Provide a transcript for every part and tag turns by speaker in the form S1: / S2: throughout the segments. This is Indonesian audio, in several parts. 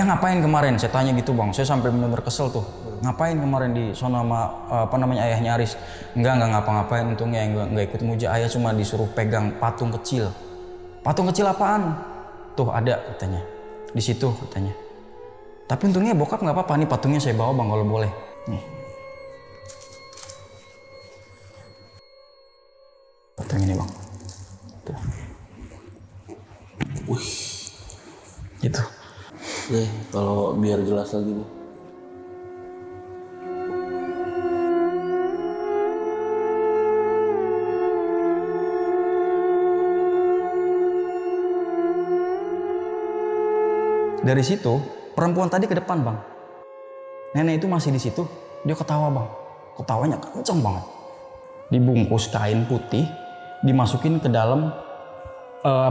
S1: Ayah ngapain kemarin? Saya tanya gitu bang, saya sampai benar-benar kesel tuh. Ngapain kemarin di sono sama ayahnya Aris? Enggak ngapa-ngapain, untungnya enggak ikut muja. Ayah cuma disuruh pegang patung kecil. Patung kecil apaan? Tuh ada katanya, di situ katanya. Tapi untungnya bokap nggak apa-apa, nih patungnya saya bawa bang kalau boleh. Nih. Patung ini bang. Tuh.
S2: Wih.
S1: Gitu.
S2: Nih, kalau biar jelas lagi nih.
S1: Dari situ, perempuan tadi ke depan bang. Nenek itu masih di situ, dia ketawa bang. Ketawanya kenceng banget. Dibungkus kain putih, dimasukin ke dalam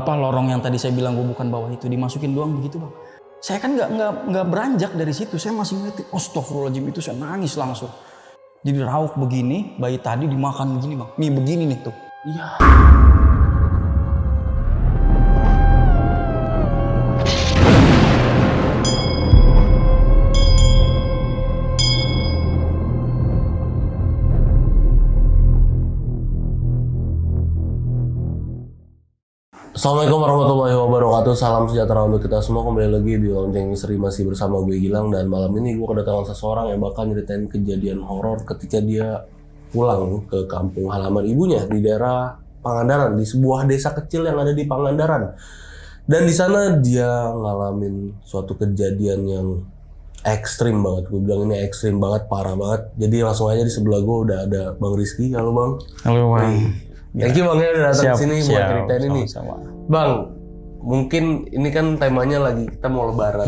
S1: lorong yang tadi saya bilang gue bukan bawah itu, dimasukin doang begitu bang. Saya kan nggak beranjak dari situ, saya masih ngeliatin. Astagfirullahaladzim, itu saya nangis langsung. Jadi rauk begini, bayi tadi dimakan begini bang. Nih begini nih tuh. Iya.
S2: Assalamualaikum warahmatullahi wabarakatuh. Salam sejahtera untuk kita semua. Kembali lagi di Lonceng Misteri, masih bersama gue Gilang. Dan malam ini gue kedatangan seseorang yang bakal nyeritain kejadian horor ketika dia pulang ke kampung halaman ibunya di daerah Pangandaran, di sebuah desa kecil yang ada di Pangandaran. Dan di sana dia ngalamin suatu kejadian yang ekstrim banget. Gue bilang ini ekstrim banget, parah banget. Jadi langsung aja di sebelah gue udah ada Bang Rizky. Halo Bang.
S1: Halo Bang.
S2: Thank you Bang ya udah datang ke sini buat ceritain ini. Bang, mungkin ini kan temanya lagi kita mau lebaran.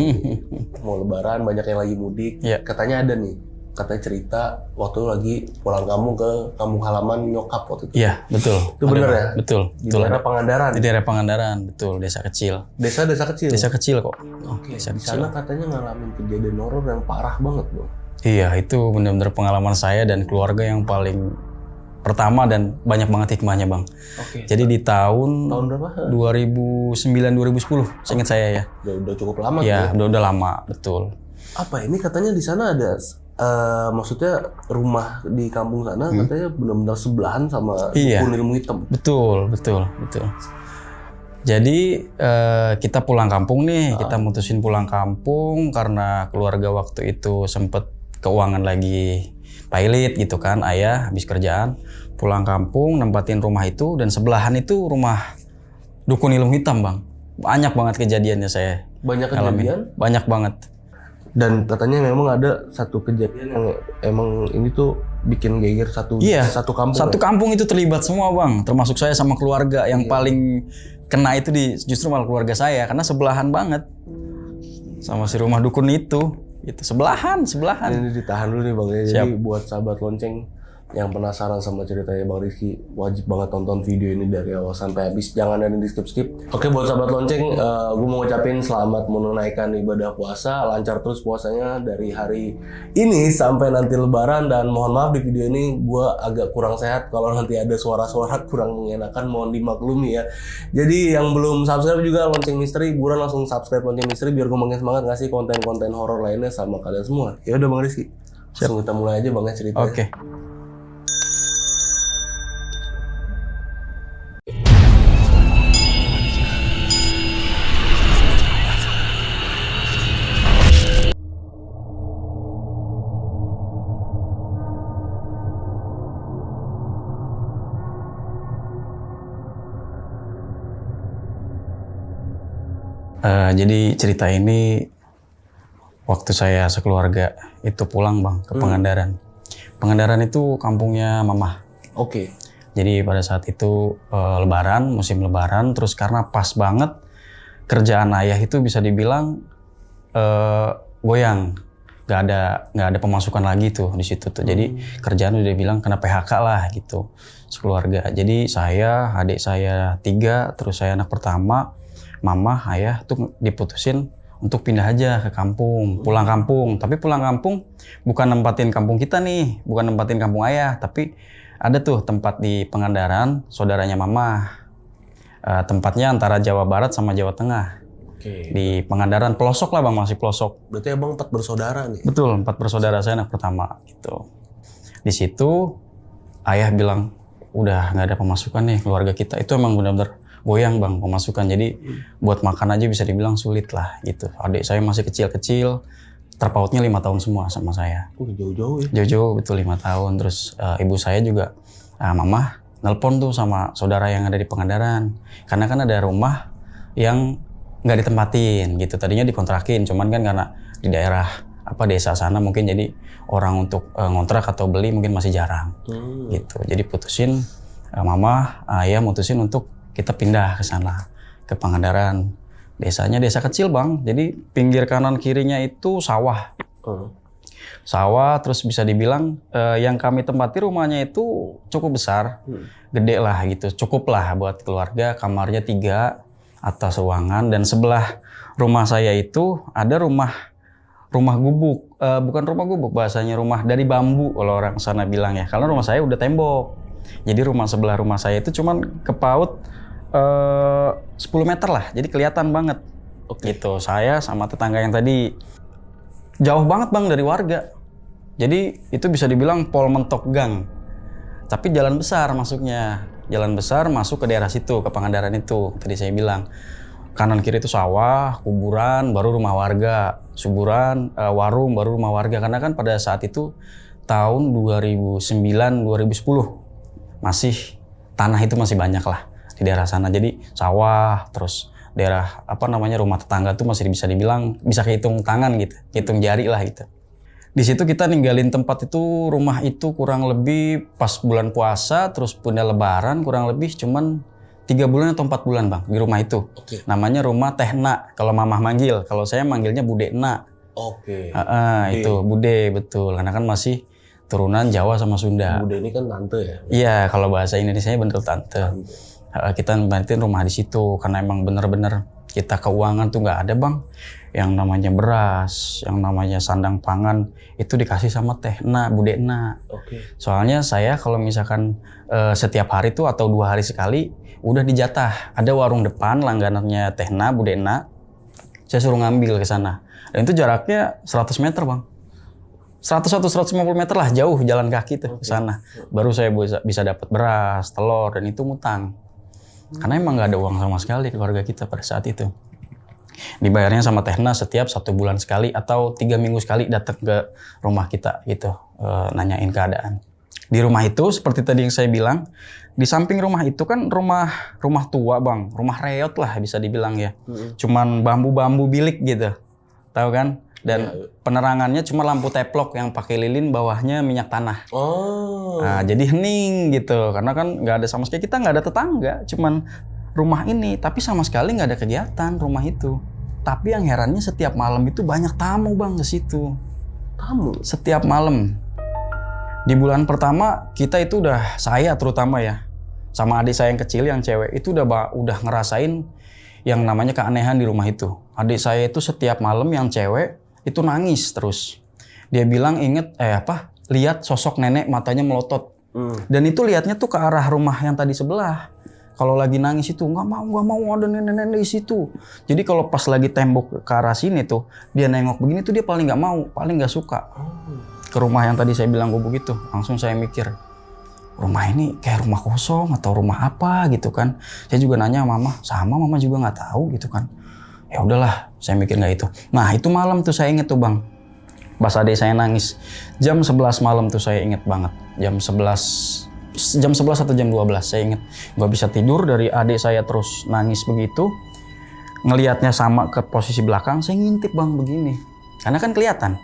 S2: Mau lebaran, banyak yang lagi mudik. Katanya ada nih, katanya cerita waktu lagi pulang kampung ke kampung halaman nyokap waktu itu.
S1: Iya, betul.
S2: Itu bener ya?
S1: Betul.
S2: Di daerah Pangandaran.
S1: Di daerah Pangandaran, betul. Desa kecil.
S2: Desa kecil?
S1: Desa kecil kok.
S2: Oke, di sana katanya ngalamin kejadian horor yang parah banget Bang.
S1: Iya, itu benar-benar pengalaman saya dan keluarga yang paling pertama dan banyak banget hikmahnya Bang.
S2: Oke.
S1: Jadi di tahun
S2: berapa?
S1: 2009-2010, seingat saya ya.
S2: Udah cukup lama
S1: ya.
S2: Ya,
S1: udah lama, betul.
S2: Apa ini katanya di sana ada maksudnya rumah di kampung sana katanya benar-benar sebelahan sama dukun ilmu hitam.
S1: Betul. Jadi kita pulang kampung nih, kita mutusin pulang kampung karena keluarga waktu itu sempet keuangan lagi pailit gitu kan, ayah habis kerjaan pulang kampung nempatin rumah itu, dan sebelahan itu rumah dukun ilmu hitam Bang. Banyak banget kejadiannya saya.
S2: Banyak kejadian?
S1: Banyak banget.
S2: Dan katanya memang ada satu kejadian yang emang ini tuh bikin geger satu kampung.
S1: Satu kampung itu terlibat semua Bang, termasuk saya sama keluarga. Yang paling kena itu justru malah keluarga saya, karena sebelahan banget sama si rumah dukun itu. Itu sebelahan.
S2: Ini ditahan dulu nih Bang ya.
S1: Siap.
S2: Jadi buat sahabat Lonceng yang penasaran sama ceritanya Bang Rizky, wajib banget tonton video ini dari awal sampai habis, jangan ada di skip. Oke, buat sahabat Lonceng, gue mau ngucapin selamat menunaikan ibadah puasa, lancar terus puasanya dari hari ini sampai nanti lebaran. Dan mohon maaf di video ini gue agak kurang sehat, kalau nanti ada suara-suara kurang mengenakan mohon dimaklumi ya. Jadi yang belum subscribe juga Lonceng Misteri, buruan langsung subscribe Lonceng Misteri biar gue makin semangat ngasih konten-konten horor lainnya sama kalian semua. Ya udah Bang Rizky, langsung kita mulai aja Bang ya ceritanya.
S1: Oke. Jadi cerita ini waktu saya sekeluarga itu pulang Bang ke Pangandaran. Pangandaran itu kampungnya Mamah.
S2: Oke.
S1: Jadi pada saat itu lebaran, musim lebaran, terus karena pas banget kerjaan ayah itu bisa dibilang goyang. Nggak ada pemasukan lagi tuh di situ tuh. Jadi kerjaan udah bilang kena PHK lah gitu sekeluarga. Jadi saya, adik saya 3, terus saya anak pertama. Mama, ayah tuh diputusin untuk pindah aja ke kampung, pulang kampung. Tapi pulang kampung bukan nempatin kampung kita nih, bukan nempatin kampung ayah, tapi ada tuh tempat di Pangandaran, saudaranya Mama. Tempatnya antara Jawa Barat sama Jawa Tengah.
S2: Oke.
S1: Di Pangandaran, pelosok lah bang, masih pelosok.
S2: Berarti abang 4 bersaudara nih?
S1: Betul, 4 bersaudara, saya anak pertama gitu. Di situ ayah bilang udah nggak ada pemasukan nih keluarga kita. Itu emang benar-benar goyang bang pemasukan. Jadi buat makan aja bisa dibilang sulit lah gitu. Adik saya masih kecil-kecil, terpautnya 5 tahun semua sama saya.
S2: Jauh-jauh ya?
S1: Jauh-jauh betul 5 tahun. Terus ibu saya juga, mama nelpon tuh sama saudara yang ada di Pangandaran. Karena kan ada rumah yang nggak ditempatin gitu. Tadinya dikontrakin, cuman kan karena di daerah desa sana mungkin jadi orang untuk ngontrak atau beli mungkin masih jarang gitu. Jadi putusin, mama, ayah mutusin untuk kita pindah ke sana, ke Pangandaran. Desanya desa kecil bang, jadi pinggir kanan kirinya itu sawah. Sawah, terus bisa dibilang yang kami tempati rumahnya itu cukup besar, gede lah gitu, cukup lah buat keluarga, kamarnya 3, atas ruangan, dan sebelah rumah saya itu ada rumah gubuk, bukan rumah gubuk bahasanya, rumah dari bambu kalau orang sana bilang ya, karena rumah saya udah tembok, jadi rumah sebelah rumah saya itu cuman kepaut 10 meter lah, jadi kelihatan banget. Gitu, saya sama tetangga yang tadi jauh banget bang dari warga. Jadi itu bisa dibilang pol mentok gang. Tapi jalan besar masuknya. Jalan besar masuk ke daerah situ, ke Pangandaran itu. Tadi saya bilang. Kanan kiri itu sawah, kuburan, baru rumah warga. Suburan, warung, baru rumah warga. Karena kan pada saat itu tahun 2009-2010 masih tanah itu masih banyak lah di daerah sana. Jadi sawah, terus daerah rumah tetangga tuh masih bisa dibilang bisa kehitung tangan gitu, hitung jari lah gitu. Di situ kita ninggalin tempat itu, rumah itu kurang lebih pas bulan puasa, terus punya lebaran kurang lebih cuman 3 bulan atau 4 bulan bang di rumah itu. Namanya rumah Teh Na kalau mamah manggil, kalau saya manggilnya Bude Na. Itu Bude, betul, karena kan masih turunan Jawa sama Sunda.
S2: Bude ini kan tante ya?
S1: Iya, kalau bahasa Indonesianya bener tante. Kita nempatin rumah di situ karena emang bener-bener kita keuangan tuh nggak ada bang, yang namanya beras, yang namanya sandang pangan itu dikasih sama Teh Na, Bude Na. Soalnya saya kalau misalkan setiap hari tuh atau 2 hari sekali udah dijatah, ada warung depan langganannya Teh Na, Bude Na, saya suruh ngambil ke sana, dan itu jaraknya 100 meter bang. 100-150 meter lah jauh jalan kaki tuh ke sana. Baru saya bisa dapat beras, telur, dan itu ngutang. Karena emang nggak ada uang sama sekali keluarga kita pada saat itu. Dibayarnya sama Teh Na setiap 1 bulan sekali atau 3 minggu sekali datang ke rumah kita gitu, nanyain keadaan. Di rumah itu seperti tadi yang saya bilang, di samping rumah itu kan rumah tua bang, rumah reot lah bisa dibilang ya. Cuman bambu-bambu bilik gitu, tahu kan? Dan penerangannya cuma lampu teplok yang pakai lilin, bawahnya minyak tanah. Nah, jadi hening gitu, karena kan nggak ada sama sekali, kita nggak ada tetangga, cuman rumah ini, tapi sama sekali nggak ada kegiatan rumah itu. Tapi yang herannya setiap malam itu banyak tamu bang ke situ. Tamu? Setiap malam. Di bulan pertama kita itu saya terutama ya, sama adik saya yang kecil yang cewek itu udah ngerasain yang namanya keanehan di rumah itu. Adik saya itu setiap malam yang cewek itu nangis terus. Dia bilang lihat sosok nenek matanya melotot. Dan itu lihatnya tuh ke arah rumah yang tadi sebelah. Kalau lagi nangis itu nggak mau ada nenek-nenek di situ. Jadi kalau pas lagi tembok ke arah sini tuh, dia nengok begini tuh dia paling nggak mau, paling nggak suka. Ke rumah yang tadi saya bilang gubuk itu, langsung saya mikir, rumah ini kayak rumah kosong atau rumah apa gitu kan. Saya juga nanya mama juga nggak tahu gitu kan. Ya udahlah, saya mikir nggak itu. Nah itu malam tuh saya inget tuh bang, pas adik saya nangis jam 11 malam tuh saya inget banget. Jam 11 atau jam 12 saya inget. Gak bisa tidur dari adik saya terus nangis begitu. Ngelihatnya sama ke posisi belakang, saya ngintip bang begini. Karena kan kelihatan.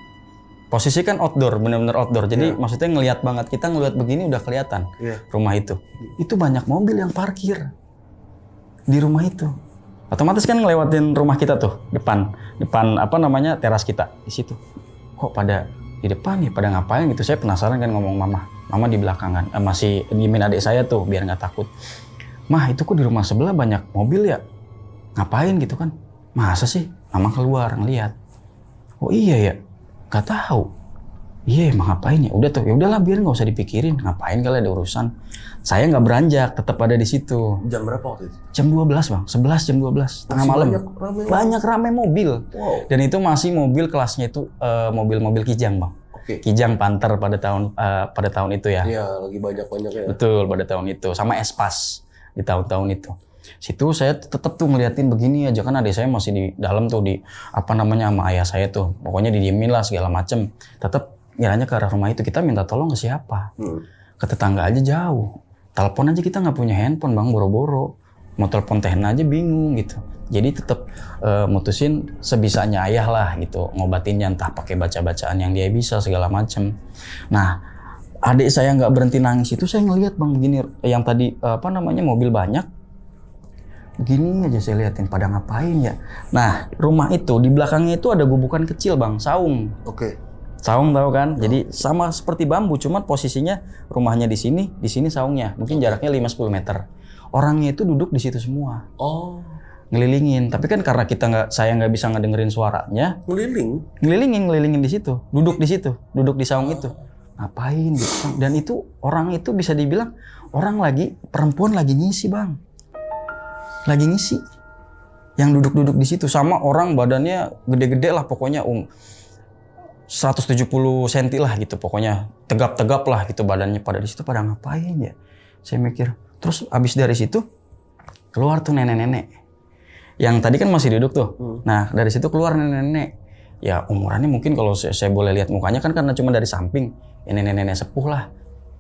S1: Posisi kan outdoor, bener-bener outdoor. Jadi maksudnya ngelihat banget, kita ngelihat begini udah kelihatan rumah itu. Itu banyak mobil yang parkir di rumah itu. Otomatis kan ngelewatin rumah kita tuh, depan teras kita di situ. Kok pada di depan ya, pada ngapain gitu? Saya penasaran kan, ngomong mama di belakangan, masih diemin adik saya tuh biar nggak takut. Mah itu kok di rumah sebelah banyak mobil ya? Ngapain gitu kan? Masa sih? Mama keluar ngeliat. Oh iya ya, nggak tahu. Iya emang ngapain ya? Udah tuh, ya udahlah biar nggak usah dipikirin. Ngapain kali ada urusan. Saya nggak beranjak, tetap ada di situ.
S2: Jam berapa waktu itu?
S1: Jam 12 bang, 11 jam 12, tengah malam. Banyak rame mobil.
S2: Wow.
S1: Dan itu masih mobil kelasnya itu mobil-mobil Kijang bang.
S2: Oke.
S1: Kijang Panther pada tahun itu ya.
S2: Iya, lagi banyak ya.
S1: Betul pada tahun itu, sama Espas di tahun-tahun itu. Situ saya tetap tuh ngeliatin begini aja kan adik saya masih di dalam tuh di apa namanya sama ayah saya tuh. Pokoknya didiemin lah segala macem. Tetap ngiranya ke arah rumah itu, kita minta tolong ke siapa? Ke tetangga aja jauh. Telepon aja kita nggak punya handphone bang, boro-boro. Mau telepon Tehna aja bingung gitu. Jadi tetap mutusin sebisanya ayah lah gitu, ngobatinnya entah pakai baca-bacaan yang dia bisa segala macem. Nah, adik saya nggak berhenti nangis itu saya ngelihat bang begini, yang tadi apa namanya mobil banyak. Begini aja saya liatin pada ngapain ya. Nah, rumah itu di belakangnya itu ada gubukan kecil bang, saung.
S2: Oke.
S1: Saung tahu kan? Jadi sama seperti bambu, cuman posisinya rumahnya di sini saungnya. Mungkin jaraknya 5-10 meter. Orangnya itu duduk di situ semua.
S2: Oh.
S1: Ngelilingin. Tapi kan karena saya nggak bisa ngedengerin suaranya. Ngelilingin di situ. Duduk di situ. Duduk di saung itu. Ngapain gitu. Dan itu orang itu bisa dibilang perempuan lagi ngisi bang. Lagi ngisi. Yang duduk-duduk di situ sama orang badannya gede-gede lah pokoknya 170 cm lah gitu pokoknya tegap-tegap lah gitu badannya pada di situ pada ngapain ya saya mikir. Terus abis dari situ keluar tuh nenek-nenek yang tadi kan masih duduk tuh. Nah dari situ keluar nenek-nenek ya umurannya mungkin kalau saya boleh lihat mukanya kan karena cuma dari samping ya nenek-nenek sepuh lah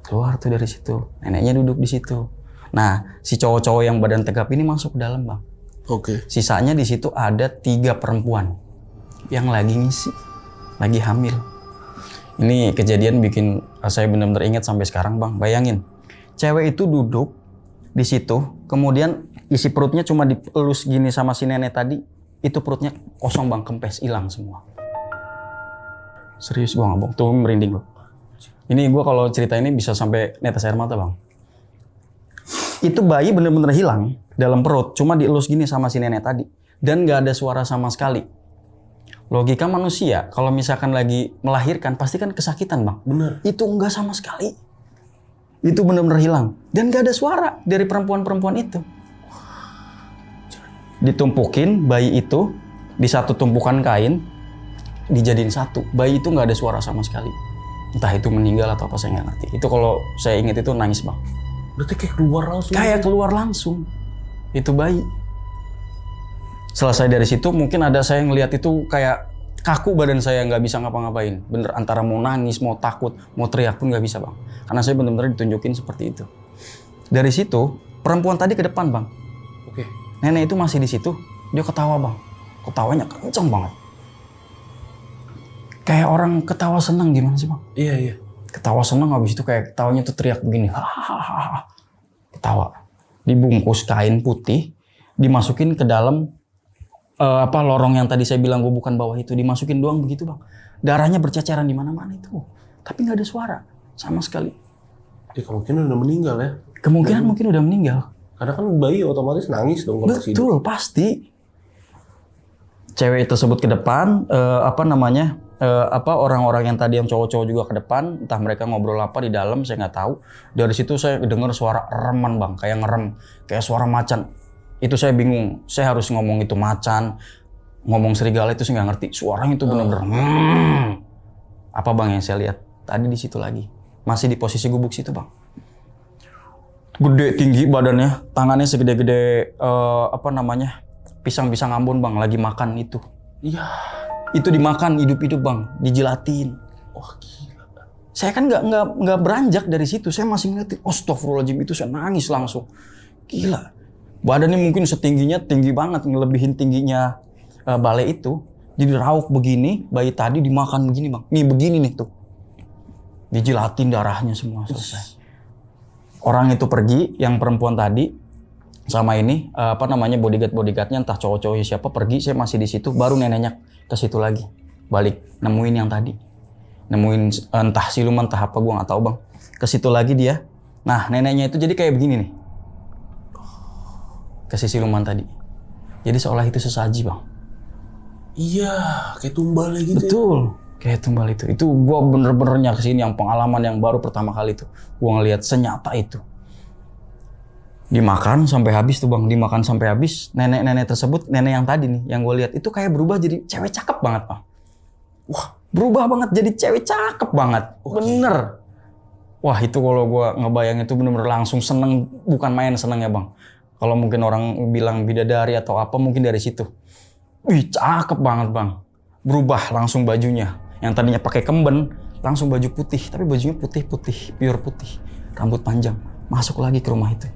S1: keluar tuh dari situ neneknya duduk di situ. Nah si cowok-cowok yang badan tegap ini masuk ke dalam bang.
S2: Oke.
S1: Sisanya di situ ada 3 perempuan yang lagi ngisi. Lagi hamil. Ini kejadian bikin saya benar-benar ingat sampai sekarang bang. Bayangin, cewek itu duduk di situ, kemudian isi perutnya cuma dielus gini sama si nenek tadi, itu perutnya kosong bang, kempes, hilang semua. Serius gua nggak bohong, tuh merinding loh. Ini gua kalau cerita ini bisa sampai netes air mata bang. Itu bayi benar-benar hilang dalam perut, cuma dielus gini sama si nenek tadi, dan nggak ada suara sama sekali. Logika manusia, kalau misalkan lagi melahirkan, pasti kan kesakitan bang.
S2: Bener.
S1: Itu enggak sama sekali. Itu benar-benar hilang. Dan gak ada suara dari perempuan-perempuan itu. Ditumpukin bayi itu, di satu tumpukan kain, dijadiin satu. Bayi itu gak ada suara sama sekali. Entah itu meninggal atau apa, saya nggak ngerti. Itu kalau saya ingat itu nangis bang.
S2: Berarti kayak keluar langsung?
S1: Kayak keluar langsung. Itu bayi. Selesai dari situ mungkin ada saya ngelihat itu kayak kaku badan saya nggak bisa ngapa-ngapain. Bener antara mau nangis, mau takut, mau teriak pun nggak bisa bang. Karena saya benar-benar ditunjukin seperti itu. Dari situ perempuan tadi ke depan bang.
S2: Oke.
S1: Nenek itu masih di situ. Dia ketawa bang. Ketawanya kenceng banget. Kayak orang ketawa senang gimana sih bang?
S2: Iya.
S1: Ketawa senang habis itu kayak ketawanya tuh teriak begini. Hahaha. Ketawa. Dibungkus kain putih, dimasukin ke dalam lorong yang tadi saya bilang gubukan bawah itu, dimasukin doang begitu bang. Darahnya berceceran di mana-mana itu, tapi nggak ada suara sama sekali.
S2: Ya kemungkinan udah meninggal ya.
S1: Kemungkinan mungkin udah meninggal.
S2: Karena kan bayi otomatis nangis dong kalau
S1: Betul, pasti. Cewek tersebut ke depan, orang-orang yang tadi yang cowok-cowok juga ke depan, entah mereka ngobrol apa di dalam, saya nggak tahu. Dari situ saya dengar suara reman bang, kayak ngerem, kayak suara macan. Itu saya bingung, saya harus ngomong itu macan, ngomong serigala itu saya nggak ngerti. Suaranya itu bener-bener. Apa bang yang saya lihat? Tadi di situ lagi, masih di posisi gubuk situ bang. Gede tinggi badannya, tangannya segede-gede pisang-pisang Ambon bang, lagi makan itu.
S2: Iya.
S1: Itu dimakan hidup-hidup bang, dijilatin.
S2: Wah gila.
S1: Saya kan nggak beranjak dari situ, saya masih ngeliatin. Astagfirullahaladzim, itu saya nangis langsung. Gila. Badannya mungkin setingginya tinggi banget, ngelebihin tingginya balai itu. Jadi rauk begini, bayi tadi dimakan begini bang. Nih begini nih tuh. Dijilatin darahnya semua selesai. Orang itu pergi, yang perempuan tadi sama ini bodyguardnya entah cowok-cowoknya siapa pergi, saya masih di situ. Baru neneknya ke situ lagi, balik nemuin yang tadi, nemuin entah siluman entah apa gua nggak tahu bang. Ke situ lagi dia. Nah neneknya itu jadi kayak begini nih. Ke si siluman tadi. Jadi seolah itu sesaji bang.
S2: Iya, kayak tumbal gitu.
S1: Betul, Kayak tumbal itu. Itu gue bener-bener nyaksin yang pengalaman yang baru pertama kali tuh. Gue ngeliat senyata itu. Dimakan sampai habis tuh bang, dimakan sampai habis. Nenek-nenek tersebut, nenek yang tadi nih, yang gue lihat itu kayak berubah jadi cewek cakep banget bang. Wah, berubah banget jadi cewek cakep banget, bener. Wah itu kalau gue ngebayang itu bener-bener langsung seneng, bukan main seneng ya bang. Kalau mungkin orang bilang bidadari atau apa, mungkin dari situ. Wih cakep banget bang, berubah langsung bajunya. Yang tadinya pakai kemben, langsung baju putih, tapi bajunya putih-putih, pure putih, rambut panjang, masuk lagi ke rumah itu.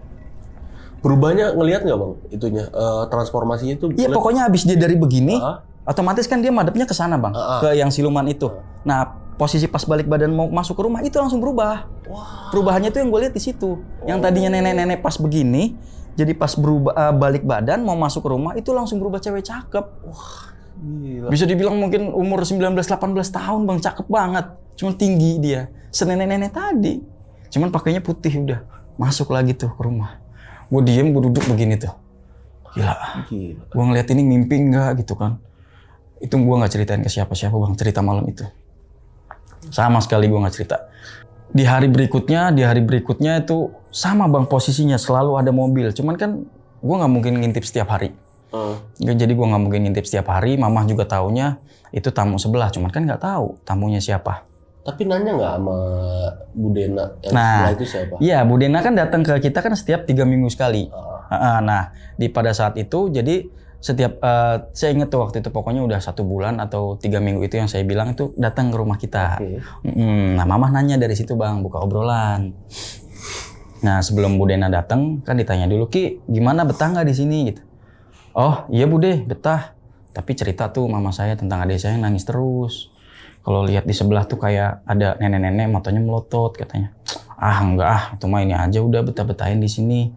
S2: Berubahnya ngelihat nggak bang itunya transformasinya itu?
S1: Iya pokoknya abis dia dari begini, otomatis kan dia madepnya ke sana bang, ke yang siluman itu. Nah posisi pas balik badan mau masuk ke rumah itu langsung berubah. Wah. Perubahannya tuh yang gue lihat di situ. Yang tadinya nenek-nenek pas begini, jadi pas berubah balik badan mau masuk ke rumah itu langsung berubah cewek cakep. Wah. Gila. Bisa dibilang mungkin umur 19-18 tahun bang, cakep banget. Cuman tinggi dia, senenek-nenek tadi. Cuman pakainya putih udah, masuk lagi tuh ke rumah. Gue diem, gue duduk begini tuh. Gila. Gue ngeliat ini mimpi enggak gitu kan. Itu gue gak ceritain ke siapa-siapa bang, cerita malam itu. Sama sekali gue gak cerita. Di hari berikutnya itu sama bang posisinya, selalu ada mobil. Cuman kan gue gak mungkin ngintip setiap hari. Jadi gue gak mungkin ngintip setiap hari, mamah juga taunya itu tamu sebelah. Cuman kan gak tahu tamunya siapa.
S2: Tapi nanya nggak sama Bu Dena yang sebelah itu siapa?
S1: Iya, Bu Dena kan datang ke kita kan setiap 3 minggu sekali. Nah, pada saat itu jadi setiap saya ingat tuh waktu itu pokoknya udah 1 bulan atau 3 minggu itu yang saya bilang itu datang ke rumah kita. Okay. Nah, mamah nanya dari situ bang, buka obrolan. Nah, sebelum Bu Dena datang kan ditanya dulu, Ki, gimana betah nggak di sini gitu? Oh, iya Bu De, betah. Tapi cerita tuh mama saya tentang adik saya nangis terus. Kalau lihat di sebelah tuh kayak ada nenek-nenek matanya melotot katanya. Ah enggak itu mah ini aja udah betah-betahin di sini.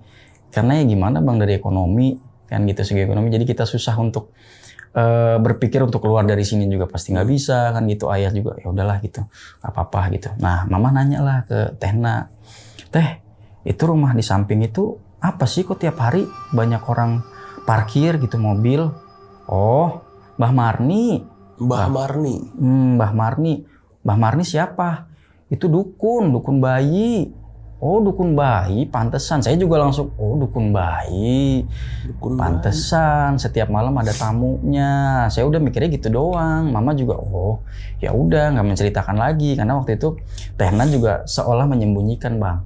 S1: Karena ya gimana bang dari ekonomi kan gitu segi ekonomi jadi kita susah untuk berpikir untuk keluar dari sini juga pasti nggak bisa kan gitu. Ayah juga ya udahlah gitu nggak apa-apa gitu. Nah mama nanya lah ke Tehna, Teh itu rumah di samping itu apa sih kok tiap hari banyak orang parkir gitu mobil? Oh Mbah Marni.
S2: Mbah Marni.
S1: Mbah Marni siapa? Itu dukun bayi. Oh dukun bayi, pantesan. Saya juga langsung, oh dukun bayi. Pantesan. Setiap malam ada tamunya. Saya udah mikirnya gitu doang. Mama juga, oh ya udah nggak menceritakan lagi karena waktu itu Tehna juga seolah menyembunyikan bang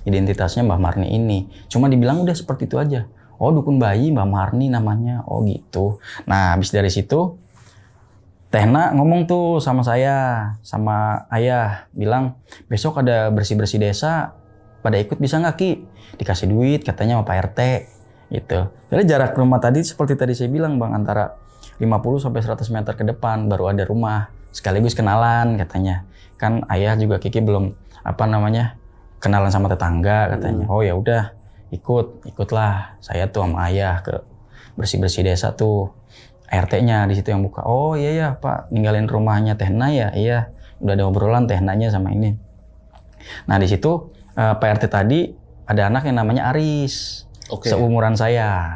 S1: identitasnya Mbah Marni ini. Cuma dibilang udah seperti itu aja. Oh dukun bayi Mbah Marni namanya. Oh gitu. Nah habis dari situ Tehna ngomong tuh sama saya, sama ayah, bilang besok ada bersih-bersih desa, pada ikut bisa nggak Ki? Dikasih duit katanya sama Pak RT gitu. Jadi jarak rumah tadi seperti tadi saya bilang bang, antara 50-100 meter ke depan baru ada rumah, sekaligus kenalan katanya. Kan ayah juga Kiki belum kenalan sama tetangga katanya. Oh ya udah ikutlah saya tuh sama ayah ke bersih-bersih desa tuh. RT-nya di situ yang buka. Oh iya ya Pak, ninggalin rumahnya Tehna ya. Iya, udah ada obrolan Tehnanya sama ini. Nah di situ Pak RT tadi ada anak yang namanya Aris. Okay. Seumuran saya.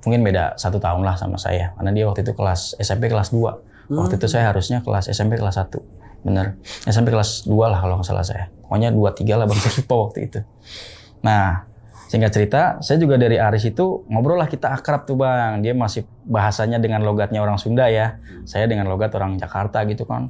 S1: Mungkin beda 1 tahun lah sama saya. Karena dia waktu itu kelas SMP kelas 2. Waktu itu saya harusnya kelas SMP kelas 1. Bener. SMP kelas 2 lah kalau nggak salah saya. Pokoknya 2-3 lah bang, saya lupa waktu itu. Nah singkat cerita, saya juga dari Aris itu ngobrol lah, kita akrab tuh bang. Dia masih bahasanya dengan logatnya orang Sunda ya. Saya dengan logat orang Jakarta gitu kan.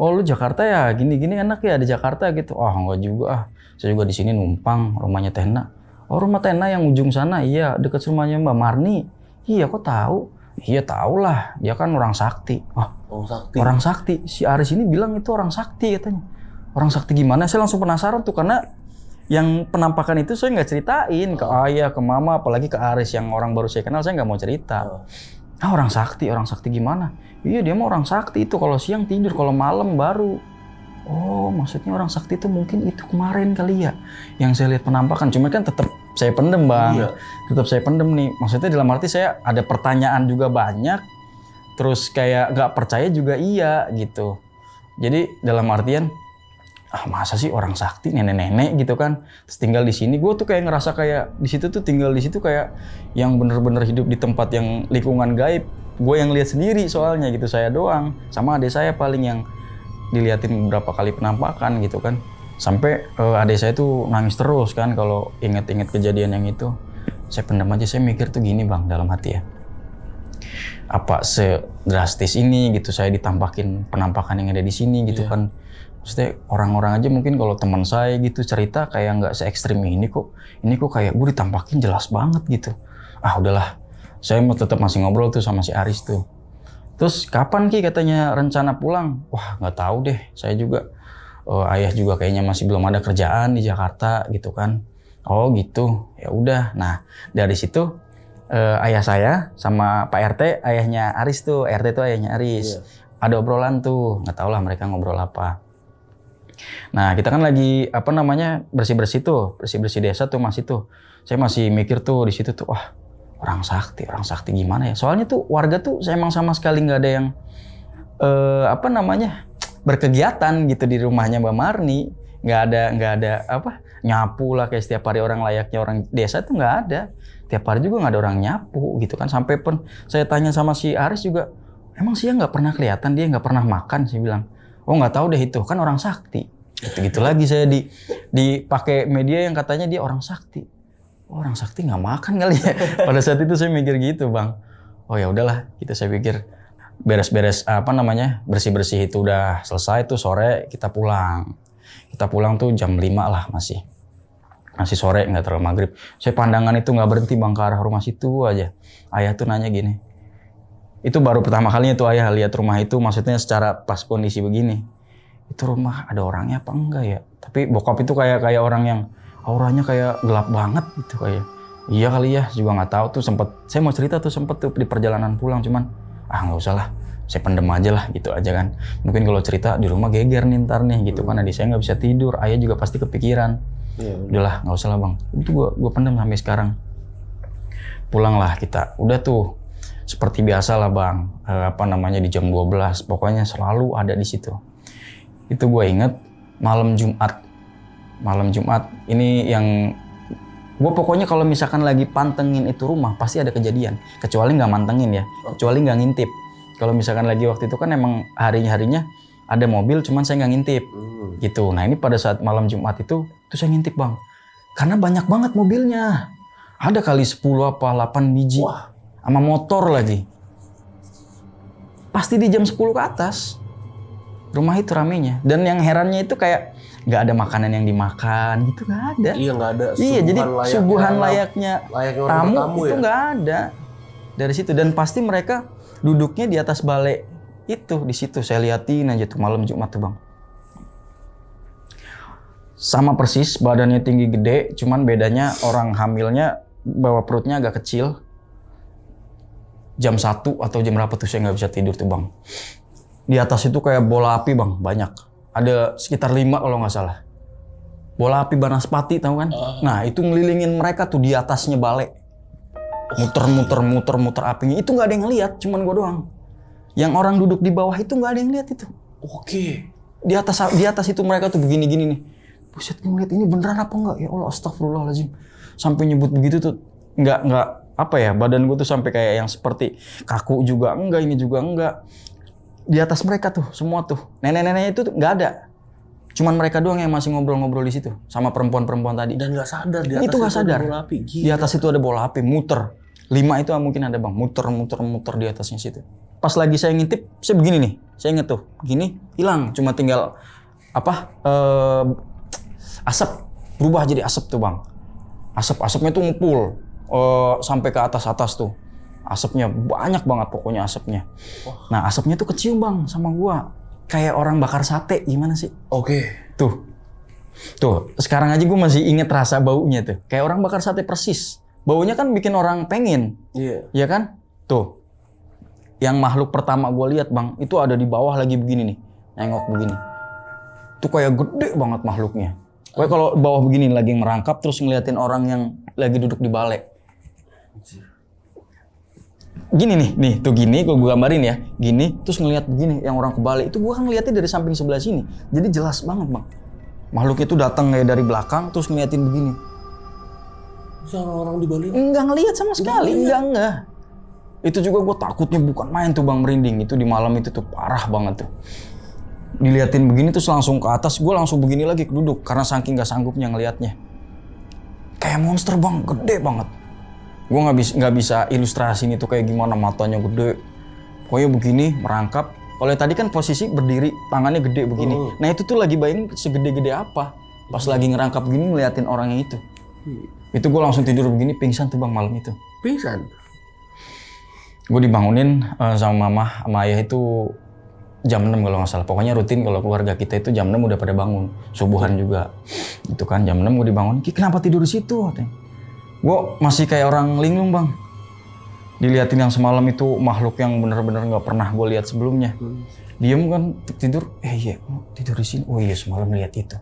S1: Oh lu Jakarta ya, gini-gini enak ya di Jakarta gitu. Oh enggak juga ah. Saya juga di sini numpang rumahnya Tehna. Oh rumah Tehna yang ujung sana, iya dekat rumahnya Mbak Marni. Iya kok tahu? Iya tahu lah, dia kan orang sakti. Oh orang sakti. Si Aris ini bilang itu orang sakti katanya. Orang sakti gimana? Saya langsung penasaran tuh karena yang penampakan itu saya nggak ceritain ke ayah, ke mama, apalagi ke Aris yang orang baru saya kenal, saya nggak mau cerita. Orang sakti gimana? Iya dia mah orang sakti itu kalau siang tidur, kalau malam baru. Oh maksudnya orang sakti itu mungkin itu kemarin kali ya, yang saya lihat penampakan. Cuma kan tetap saya pendem bang, tetap saya pendem nih. Maksudnya dalam arti saya ada pertanyaan juga banyak, terus kayak nggak percaya juga iya gitu. Jadi dalam artian masa sih orang sakti nenek-nenek gitu kan terus tinggal di sini. Gue tuh kayak ngerasa kayak di situ tuh tinggal di situ kayak yang bener-bener hidup di tempat yang lingkungan gaib. gue yang lihat sendiri soalnya gitu, saya doang. Sama adik saya paling yang diliatin beberapa kali penampakan gitu kan. Sampai adik saya tuh nangis terus kan kalau inget-inget kejadian yang itu. Saya pendam aja, saya mikir tuh gini bang dalam hati ya. Apa sedrastis ini gitu saya ditampakin penampakan yang ada di sini gitu kan. Maksudnya orang-orang aja mungkin kalau teman saya gitu cerita kayak nggak se-ekstrim ini kok. Ini kok kayak gue ditampakin jelas banget gitu. Ah udahlah, saya mau tetap masih ngobrol tuh sama si Aris tuh. Terus kapan Ki katanya rencana pulang? Wah nggak tahu deh, saya juga ayah juga kayaknya masih belum ada kerjaan di Jakarta gitu kan. Oh gitu, ya udah. Nah dari situ ayah saya sama Pak RT, ayahnya Aris tuh, RT tuh ayahnya Aris. Ada obrolan tuh, nggak tahu lah mereka ngobrol apa. Nah kita kan lagi apa namanya bersih-bersih tuh, bersih-bersih desa tuh masih tuh. Saya masih mikir tuh di situ tuh, wah orang sakti gimana ya? Soalnya tuh warga tuh saya emang sama sekali nggak ada yang apa namanya berkegiatan gitu di rumahnya Mbak Marni. Nggak ada apa nyapu lah kayak setiap hari orang layaknya orang desa tuh nggak ada. Tiap hari juga nggak ada orang nyapu gitu kan. Sampai pun saya tanya sama si Aris juga, emang sih nggak pernah kelihatan dia nggak pernah makan. Saya bilang, oh nggak tahu deh itu kan orang sakti. Gitu lagi saya dipakai media yang katanya dia orang sakti. Oh, orang sakti nggak makan kali ya. Pada saat itu saya mikir gitu bang. Oh ya udahlah, gitu saya pikir beres-beres apa namanya bersih-bersih itu udah selesai tuh sore kita pulang. Kita pulang tuh jam 5 lah masih sore nggak terlalu maghrib. Saya pandangan itu nggak berhenti bang ke arah rumah situ aja. Ayah tuh nanya gini. Itu baru pertama kalinya tuh ayah lihat rumah itu, maksudnya secara pas kondisi begini. Itu rumah ada orangnya apa enggak ya? Tapi bokap itu kayak orang yang auranya kayak gelap banget gitu kayak. Iya kali ya, juga nggak tahu tuh sempet. Saya mau cerita tuh sempet tuh di perjalanan pulang cuman nggak usah lah. Saya pendem aja lah gitu aja kan. Mungkin kalau cerita di rumah geger nih ntar nih gitu kan. Adik saya nggak bisa tidur, ayah juga pasti kepikiran. Udahlah nggak usah lah bang. Itu gue pendem sampai sekarang. Pulanglah kita. Udah tuh seperti biasa lah bang. Apa namanya di jam 12. Pokoknya selalu ada di situ. Itu gue inget malam Jumat ini yang gue pokoknya kalau misalkan lagi pantengin itu rumah pasti ada kejadian. Kecuali nggak mantengin ya. Kecuali nggak ngintip. Kalau misalkan lagi waktu itu kan emang harinya ada mobil cuman saya nggak ngintip gitu. Nah ini pada saat malam Jumat itu saya ngintip bang. Karena banyak banget mobilnya. Ada kali 10 apa 8 biji. Wah. Sama motor lagi. Pasti di jam 10 ke atas. Rumah itu ramenya. Dan yang herannya itu kayak nggak ada makanan yang dimakan gitu, nggak ada.
S2: Iya nggak ada.
S1: Iya jadi suguhan layaknya tamu itu
S2: ya?
S1: nggak ada dari situ. Dan pasti mereka duduknya di atas balai itu di situ. Saya liatin aja tuh malam Jumat tuh bang. Sama persis badannya tinggi gede, cuman bedanya orang hamilnya bawa perutnya agak kecil. Jam 1 atau jam berapa tuh saya nggak bisa tidur tuh bang. Di atas itu kayak bola api bang, banyak. Ada sekitar 5 kalau nggak salah. Bola api banaspati tahu kan? Nah itu ngelilingin mereka tuh di atasnya balai. Muter apinya. Itu nggak ada yang ngeliat, cuman gue doang. Yang orang duduk di bawah itu nggak ada yang lihat itu.
S2: Oke.
S1: Di atas itu mereka tuh begini-gini nih. Buset, ngeliat ini beneran apa enggak? Ya Allah, astagfirullahaladzim. Sampai nyebut begitu tuh nggak apa ya, badan gue tuh sampai kayak yang seperti kaku juga enggak, ini juga enggak. Di atas mereka tuh semua tuh nenek-neneknya itu nggak ada, cuman mereka doang yang masih ngobrol-ngobrol di situ sama perempuan-perempuan tadi.
S2: Dan nggak sadar di atas
S1: itu nggak sadar.
S2: Bola api.
S1: Di atas itu ada bola api muter 5 itu mungkin ada bang, muter di atasnya situ. Pas lagi saya ngintip, saya begini nih, saya inget tuh begini hilang, cuma tinggal apa asap berubah jadi asap tuh bang. Asapnya tuh ngumpul sampai ke atas tuh. Asapnya banyak banget pokoknya asapnya. Nah asapnya tuh kecium bang sama gua. Kayak orang bakar sate gimana sih?
S2: Oke.
S1: Tuh sekarang aja gua masih inget rasa baunya tuh. Kayak orang bakar sate persis. Baunya kan bikin orang pengen.
S2: Iya.
S1: Iya kan? Tuh. Yang makhluk pertama gua lihat bang, itu ada di bawah lagi begini nih. Nengok begini. Tuh kayak gede banget makhluknya. Kayak kalau bawah begini lagi merangkap terus ngeliatin orang yang lagi duduk di balai. Gini nih tuh gini, gue gambarin ya, gini, terus ngelihat begini, yang orang kebalik itu gue kan ngeliatin dari samping sebelah sini, jadi jelas banget bang, makhluk itu datang kayak dari belakang, terus ngeliatin begini.
S2: Terus orang di Bali?
S1: Enggak ngelihat sama sekali, enggak. Itu juga gue takutnya bukan main tuh bang, merinding. Itu di malam itu tuh parah banget tuh. Diliatin begini terus langsung ke atas, gue langsung begini lagi duduk karena saking gak sanggupnya ngelihatnya. Kayak monster bang, gede banget. Gue nggak bisa ilustrasiin itu kayak gimana, matanya gede. Pokoknya begini merangkap. Kalau tadi kan posisi berdiri, tangannya gede begini. Nah itu tuh lagi bayangin segede-gede apa. Pas lagi ngerangkap gini ngeliatin orangnya itu. Itu gue langsung tidur begini, pingsan tuh bang malam itu.
S2: Pingsan?
S1: Gue dibangunin sama mama, sama ayah itu jam 6 kalau nggak salah. Pokoknya rutin kalau keluarga kita itu jam 6 udah pada bangun. Subuhan juga. Itu kan jam 6 gue dibangun. Ki kenapa tidur di situ? Gue masih kayak orang linglung bang. Diliatin yang semalam itu makhluk yang bener-bener nggak pernah gue lihat sebelumnya. Diem kan tidur. Iya tidur di sini. Oh iya semalam lihat itu.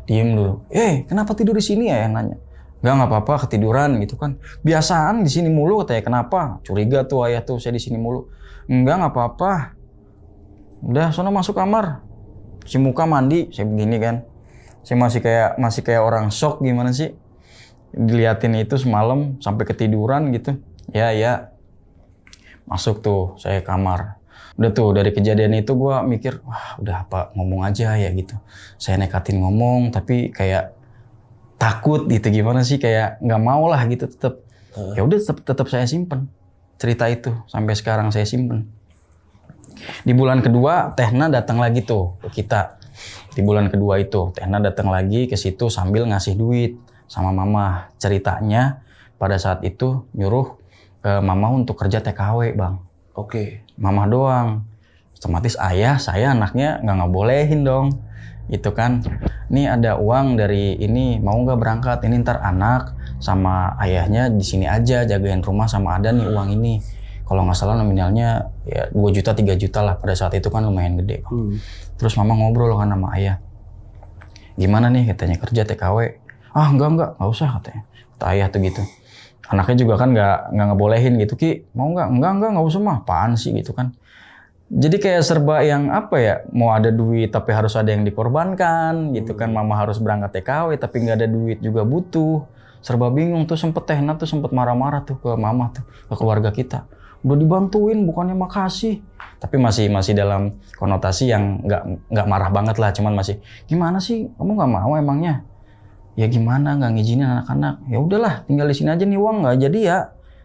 S1: Diem dulu. Kenapa tidur di sini ya? Nanya. Nggak apa-apa ketiduran gitu kan. Biasaan di sini mulu katanya. Kenapa? Curiga tuh ayah tuh saya di sini mulu. Nggak apa-apa. Udah sono masuk kamar. Si muka mandi. Saya begini kan. Saya masih kayak orang shock gimana sih. Diliatin itu semalam sampai ketiduran gitu. Ya. Masuk tuh saya kamar. Udah tuh dari kejadian itu gue mikir, wah udah apa ngomong aja ya gitu. Saya nekatin ngomong tapi kayak takut gitu gimana sih, kayak nggak mau lah gitu tetap. Ya udah tetap saya simpen cerita itu sampai sekarang saya simpen. Di bulan kedua Tehna datang lagi tuh ke kita. Di bulan kedua itu Tehna datang lagi ke situ sambil ngasih duit sama mama. Ceritanya pada saat itu nyuruh mama untuk kerja TKW bang.
S2: Oke.
S1: Mama doang. Otomatis ayah, saya anaknya nggak ngebolehin dong. Itu kan. Nih ada uang dari ini, mau nggak berangkat? Ini ntar anak sama ayahnya di sini aja jagain rumah sama ada nih uang ini. Kalau nggak salah nominalnya ya 2 juta 3 juta lah, pada saat itu kan lumayan gede bang. Terus mama ngobrol kan sama ayah. Gimana nih katanya kerja TKW? Enggak usah katanya. Kata ayah tuh gitu. Anaknya juga kan nggak ngebolehin gitu. Ki mau nggak? Nggak usah mah. Apaan sih gitu kan. Jadi kayak serba yang apa ya, mau ada duit tapi harus ada yang dikorbankan gitu kan. Mama harus berangkat TKW tapi nggak ada duit juga butuh. Serba bingung tuh, Tehna tuh sempet marah-marah tuh ke mama tuh, ke keluarga kita. Udah dibantuin bukannya makasih. Tapi masih dalam konotasi yang nggak marah banget lah, cuman masih gimana sih kamu nggak mau emangnya? Ya gimana nggak ngizinin anak-anak? Ya udahlah tinggal di sini aja nih, uang nggak jadi ya.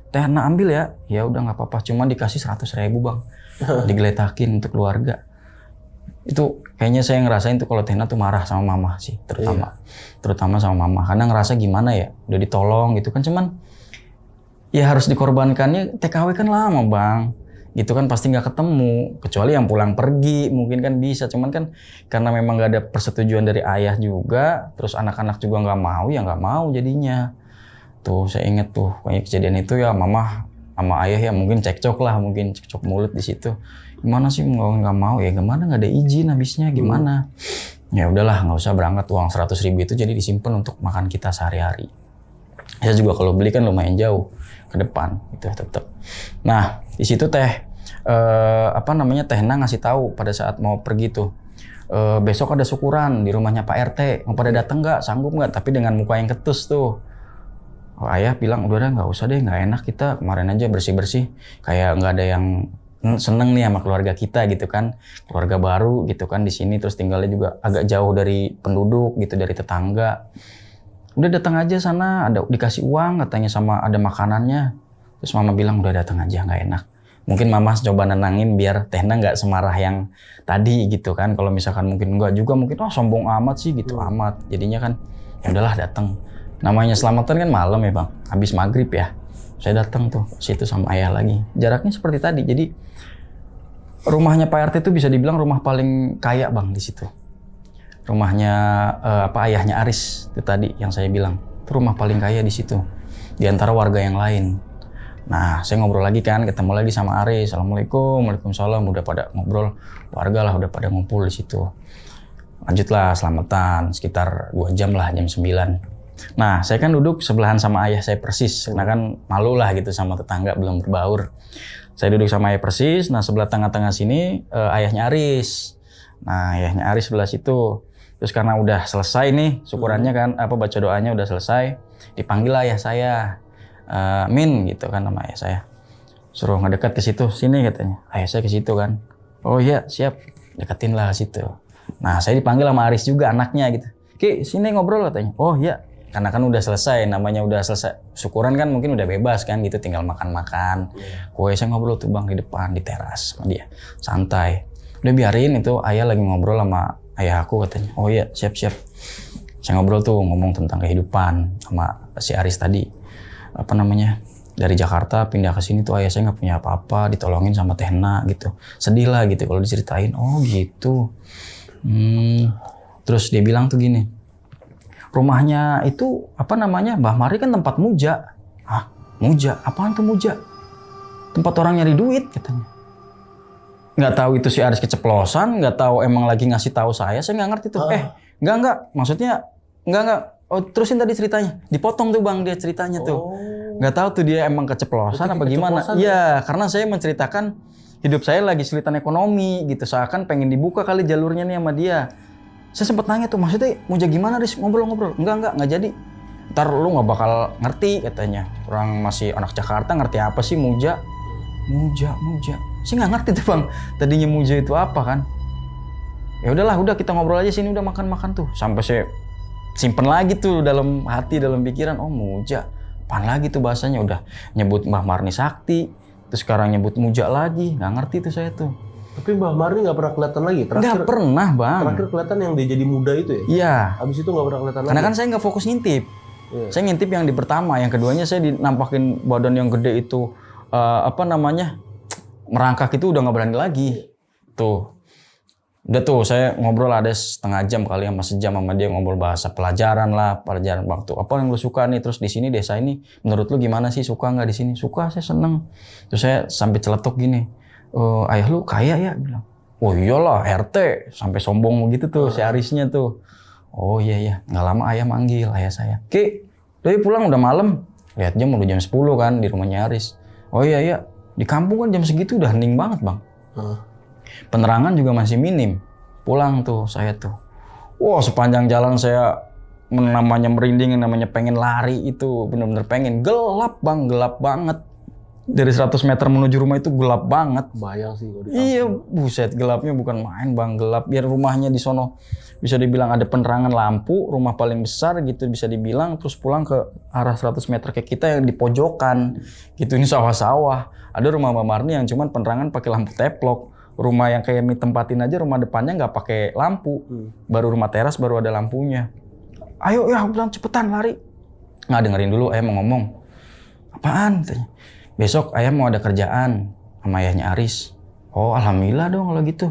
S1: Tehna ambil ya. Ya udah nggak apa-apa, cuman dikasih 100.000 bang. Digeletakin untuk keluarga. Itu kayaknya saya ngerasain tuh kalau Tehna tuh marah sama mama sih, terutama sama mama, karena ngerasa gimana ya, udah ditolong gitu kan, cuman ya harus dikorbankannya. TKW kan lama bang, gitu kan pasti nggak ketemu, kecuali yang pulang pergi mungkin kan bisa, cuman kan karena memang nggak ada persetujuan dari ayah juga, terus anak-anak juga nggak mau, ya nggak mau jadinya. Tuh saya inget tuh kayak kejadian itu ya, mama sama ayah ya mungkin cekcok mulut di situ. Gimana sih nggak mau? Ya gimana, nggak ada izin habisnya gimana? Ya udahlah nggak usah berangkat, uang 100.000 itu jadi disimpan untuk makan kita sehari-hari. Saya juga kalau beli kan lumayan jauh ke depan itu tetap. Nah di situ Tehna ngasih tahu pada saat mau pergi tuh, besok ada syukuran di rumahnya Pak RT, mau pada datang nggak, sanggup nggak? Tapi dengan muka yang ketus tuh. Ayah bilang udah nggak usah deh, nggak enak kita kemarin aja bersih-bersih, kayak nggak ada yang seneng nih sama keluarga kita gitu kan, keluarga baru gitu kan di sini, terus tinggalnya juga agak jauh dari penduduk gitu, dari tetangga. Udah datang aja sana, ada dikasih uang katanya sama ada makanannya. Terus mama bilang udah datang aja, nggak enak. Mungkin mama coba nenangin biar Tehna nggak semarah yang tadi gitu kan. Kalau misalkan mungkin enggak juga, mungkin sombong amat sih gitu amat. Jadinya kan ya udahlah datang. Namanya selamatan kan malam ya bang, habis maghrib ya. Saya datang tuh situ sama ayah lagi. Jaraknya seperti tadi. Jadi rumahnya Pak RT itu bisa dibilang rumah paling kaya bang di situ. Rumahnya ayahnya Aris itu tadi yang saya bilang. Itu rumah paling kaya di situ. Di antara warga yang lain. Nah, saya ngobrol lagi kan, ketemu lagi sama Aris. Assalamualaikum, waalaikumsalam. Udah pada ngobrol, warga lah udah pada ngumpul di situ. Lanjutlah selamatan, sekitar 2 jam lah, jam 9. Nah, saya kan duduk sebelahan sama ayah saya persis, karena kan malu lah gitu sama tetangga belum berbaur. Saya duduk sama ayah persis, nah sebelah tengah-tengah sini ayahnya Aris. Nah, ayahnya Aris sebelah situ. Terus karena udah selesai nih syukurannya kan, baca doanya udah selesai, dipanggil ayah saya, Min gitu kan nama ayah saya. Suruh ngedekat ke situ, sini katanya. Ayah saya ke situ kan. Oh iya siap, deketin lah ke situ. Nah saya dipanggil sama Aris juga anaknya gitu. Ki sini ngobrol katanya. Oh iya, karena kan udah selesai, namanya udah selesai. Syukuran kan mungkin udah bebas kan gitu, tinggal makan-makan. Kue saya ngobrol tuh bang di depan, di teras sama dia. Santai. Udah biarin itu ayah lagi ngobrol sama ayah aku katanya. Oh iya siap-siap. Saya ngobrol tuh ngomong tentang kehidupan sama si Aris tadi. Apa namanya, dari Jakarta pindah ke sini tuh ayah saya nggak punya apa-apa, ditolongin sama Tehna gitu. Sedih lah gitu kalau diceritain. Oh gitu. Terus dia bilang tuh gini, rumahnya itu apa namanya, Mbah Mari kan tempat muja. Hah? Muja? Apaan tuh muja? Tempat orang nyari duit katanya. Nggak tahu itu si Aris keceplosan, nggak tahu emang lagi ngasih tahu saya nggak ngerti tuh. Enggak, maksudnya enggak. Oh, terusin tadi ceritanya. Dipotong tuh bang dia ceritanya tuh. Nggak tahu tuh dia emang keceplosan apa gimana. Iya, karena saya menceritakan hidup saya lagi kesulitan ekonomi gitu. Seakan pengen dibuka kali jalurnya nih sama dia. Saya sempat nanya tuh, maksudnya muja gimana Riz? Ngobrol-ngobrol. Enggak jadi. Ntar lu nggak bakal ngerti katanya. Orang masih anak Jakarta ngerti apa sih muja? Muja. Saya nggak ngerti tuh bang. Tadinya muja itu apa kan? Ya udahlah, udah kita ngobrol aja sini, udah makan tuh. Sampai saya simpen lagi tuh dalam hati, dalam pikiran. Oh muja, apaan lagi tuh bahasanya? Udah nyebut Mbah Marni Sakti, terus sekarang nyebut muja lagi. Nggak ngerti tuh saya tuh.
S2: Tapi Mbah Marni nggak pernah kelihatan lagi?
S1: Nggak pernah bang.
S2: Terakhir kelihatan yang dia jadi muda itu ya?
S1: Iya.
S2: Habis itu nggak pernah kelihatan lagi?
S1: Karena kan saya nggak fokus ngintip. Saya ngintip yang di pertama, yang keduanya saya dinampakin badan yang gede itu. Apa namanya, merangkak itu udah nggak berani lagi. Tuh. Udah tuh saya ngobrol ada setengah jam kali sama sejam sama dia, ngobrol bahasa pelajaran waktu apa yang lu suka nih, terus di sini desa ini menurut lu gimana sih, suka nggak di sini? Suka, saya seneng. Terus saya sampai celetuk gini, ayah lu kaya ya, bilang. Oh iyalah RT, sampai sombong gitu tuh si Arisnya tuh. Oh iya, nggak lama ayah manggil ayah saya. Ki, udah pulang udah malam. Lihat jam udah jam 10 kan di rumahnya Aris. Oh iya, di kampung kan jam segitu udah hening banget bang. Penerangan juga masih minim. Pulang tuh saya tuh. Wah sepanjang jalan saya namanya merinding, namanya pengen lari itu. Bener-bener pengen. Gelap bang, gelap banget. Dari 100 meter menuju rumah itu gelap banget.
S2: Bayang sih kalau di
S1: Iya buset, gelapnya bukan main bang. Gelap, biar rumahnya di sono bisa dibilang ada penerangan lampu. Rumah paling besar gitu bisa dibilang. Terus pulang ke arah 100 meter ke kita yang di pojokan. Gitu, ini sawah-sawah. Ada rumah Mbak Marni yang cuman penerangan pakai lampu teplok. Rumah yang kayak tempatin aja, rumah depannya nggak pakai lampu. Baru rumah teras baru ada lampunya. Ayo ya, bilang cepetan lari. Nggak dengerin dulu, ayah mau ngomong. Apaan? Tanya. Besok ayah mau ada kerjaan sama ayahnya Aris. Oh alhamdulillah dong kalau gitu.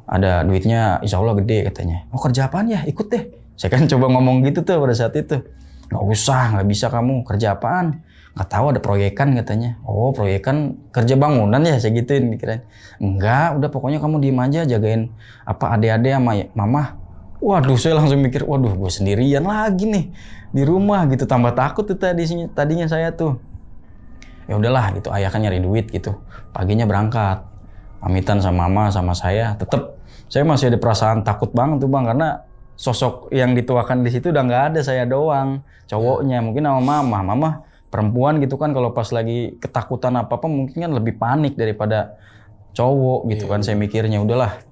S1: Ada duitnya insya Allah gede katanya. Oh kerja apaan ya? Ikut deh. Saya kan coba ngomong gitu tuh pada saat itu. Nggak usah, nggak bisa kamu. Kerja apaan? Nggak tahu, ada proyekan katanya. Oh proyekan kerja bangunan ya, saya gituin pikiran. Enggak, udah pokoknya kamu diem aja jagain apa adik-adik sama mama. Waduh, saya langsung mikir, waduh gue sendirian lagi nih di rumah gitu, tambah takut tuh tadinya saya tuh. Ya udahlah gitu, ayah kan nyari duit gitu. Paginya berangkat, pamitan sama mama sama saya. Tetep saya masih ada perasaan takut banget tuh bang, karena sosok yang dituakan di situ udah nggak ada, saya doang cowoknya. Mungkin sama mama perempuan gitu kan, kalau pas lagi ketakutan apa-apa mungkin kan lebih panik daripada cowok gitu kan. Saya mikirnya udahlah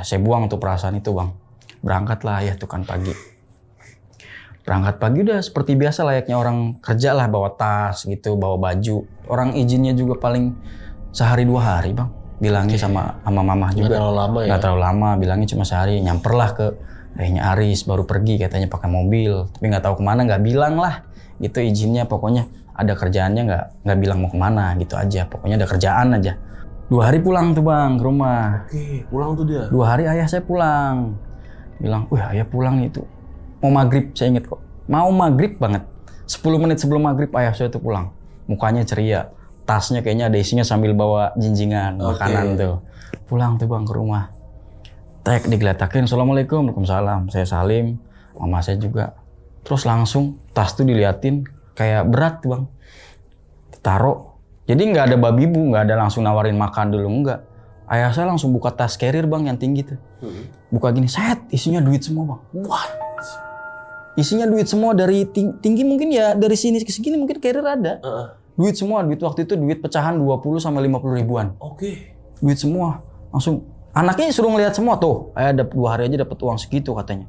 S1: saya buang tuh perasaan itu bang. Berangkatlah ayah tuh kan pagi. Berangkat pagi udah seperti biasa layaknya orang kerja lah, bawa tas gitu, bawa baju. Orang izinnya juga paling sehari 2 hari bang. Bilangnya sama mama juga.
S2: Nggak terlalu lama ya?
S1: Nggak terlalu lama, bilangnya cuma sehari. Nyamperlah ke ayahnya Aris, baru pergi katanya pakai mobil. Tapi nggak tahu kemana, nggak bilang lah. Gitu izinnya, pokoknya ada kerjaannya, nggak bilang mau kemana gitu aja. Pokoknya ada kerjaan aja. 2 hari pulang tuh bang ke rumah.
S2: Oke, pulang tuh dia?
S1: 2 hari ayah saya pulang. Bilang, ayah pulang itu. Mau maghrib, saya inget kok. Mau maghrib banget. 10 menit sebelum maghrib ayah saya tuh pulang. Mukanya ceria. Tasnya kayaknya ada isinya sambil bawa jinjingan, makanan tuh. Pulang tuh bang ke rumah. Tek digeletakin, Assalamualaikum, Waalaikumsalam. Saya salim, mama saya juga. Terus langsung tas tuh diliatin, kayak berat tuh bang. Ditaruh. Jadi nggak ada babi bu, nggak ada langsung nawarin makan dulu, enggak. Ayah saya langsung buka tas carrier bang yang tinggi tuh. Buka gini, set, isinya duit semua bang.
S2: What?
S1: Isinya duit semua dari tinggi mungkin ya, dari sini ke segini mungkin carrier ada. Duit semua, duit waktu itu duit pecahan 20 sampai 50 ribuan.
S2: Oke.
S1: Duit semua. Langsung anaknya suruh ngeliat semua tuh. Ada 2 hari aja dapat uang segitu katanya.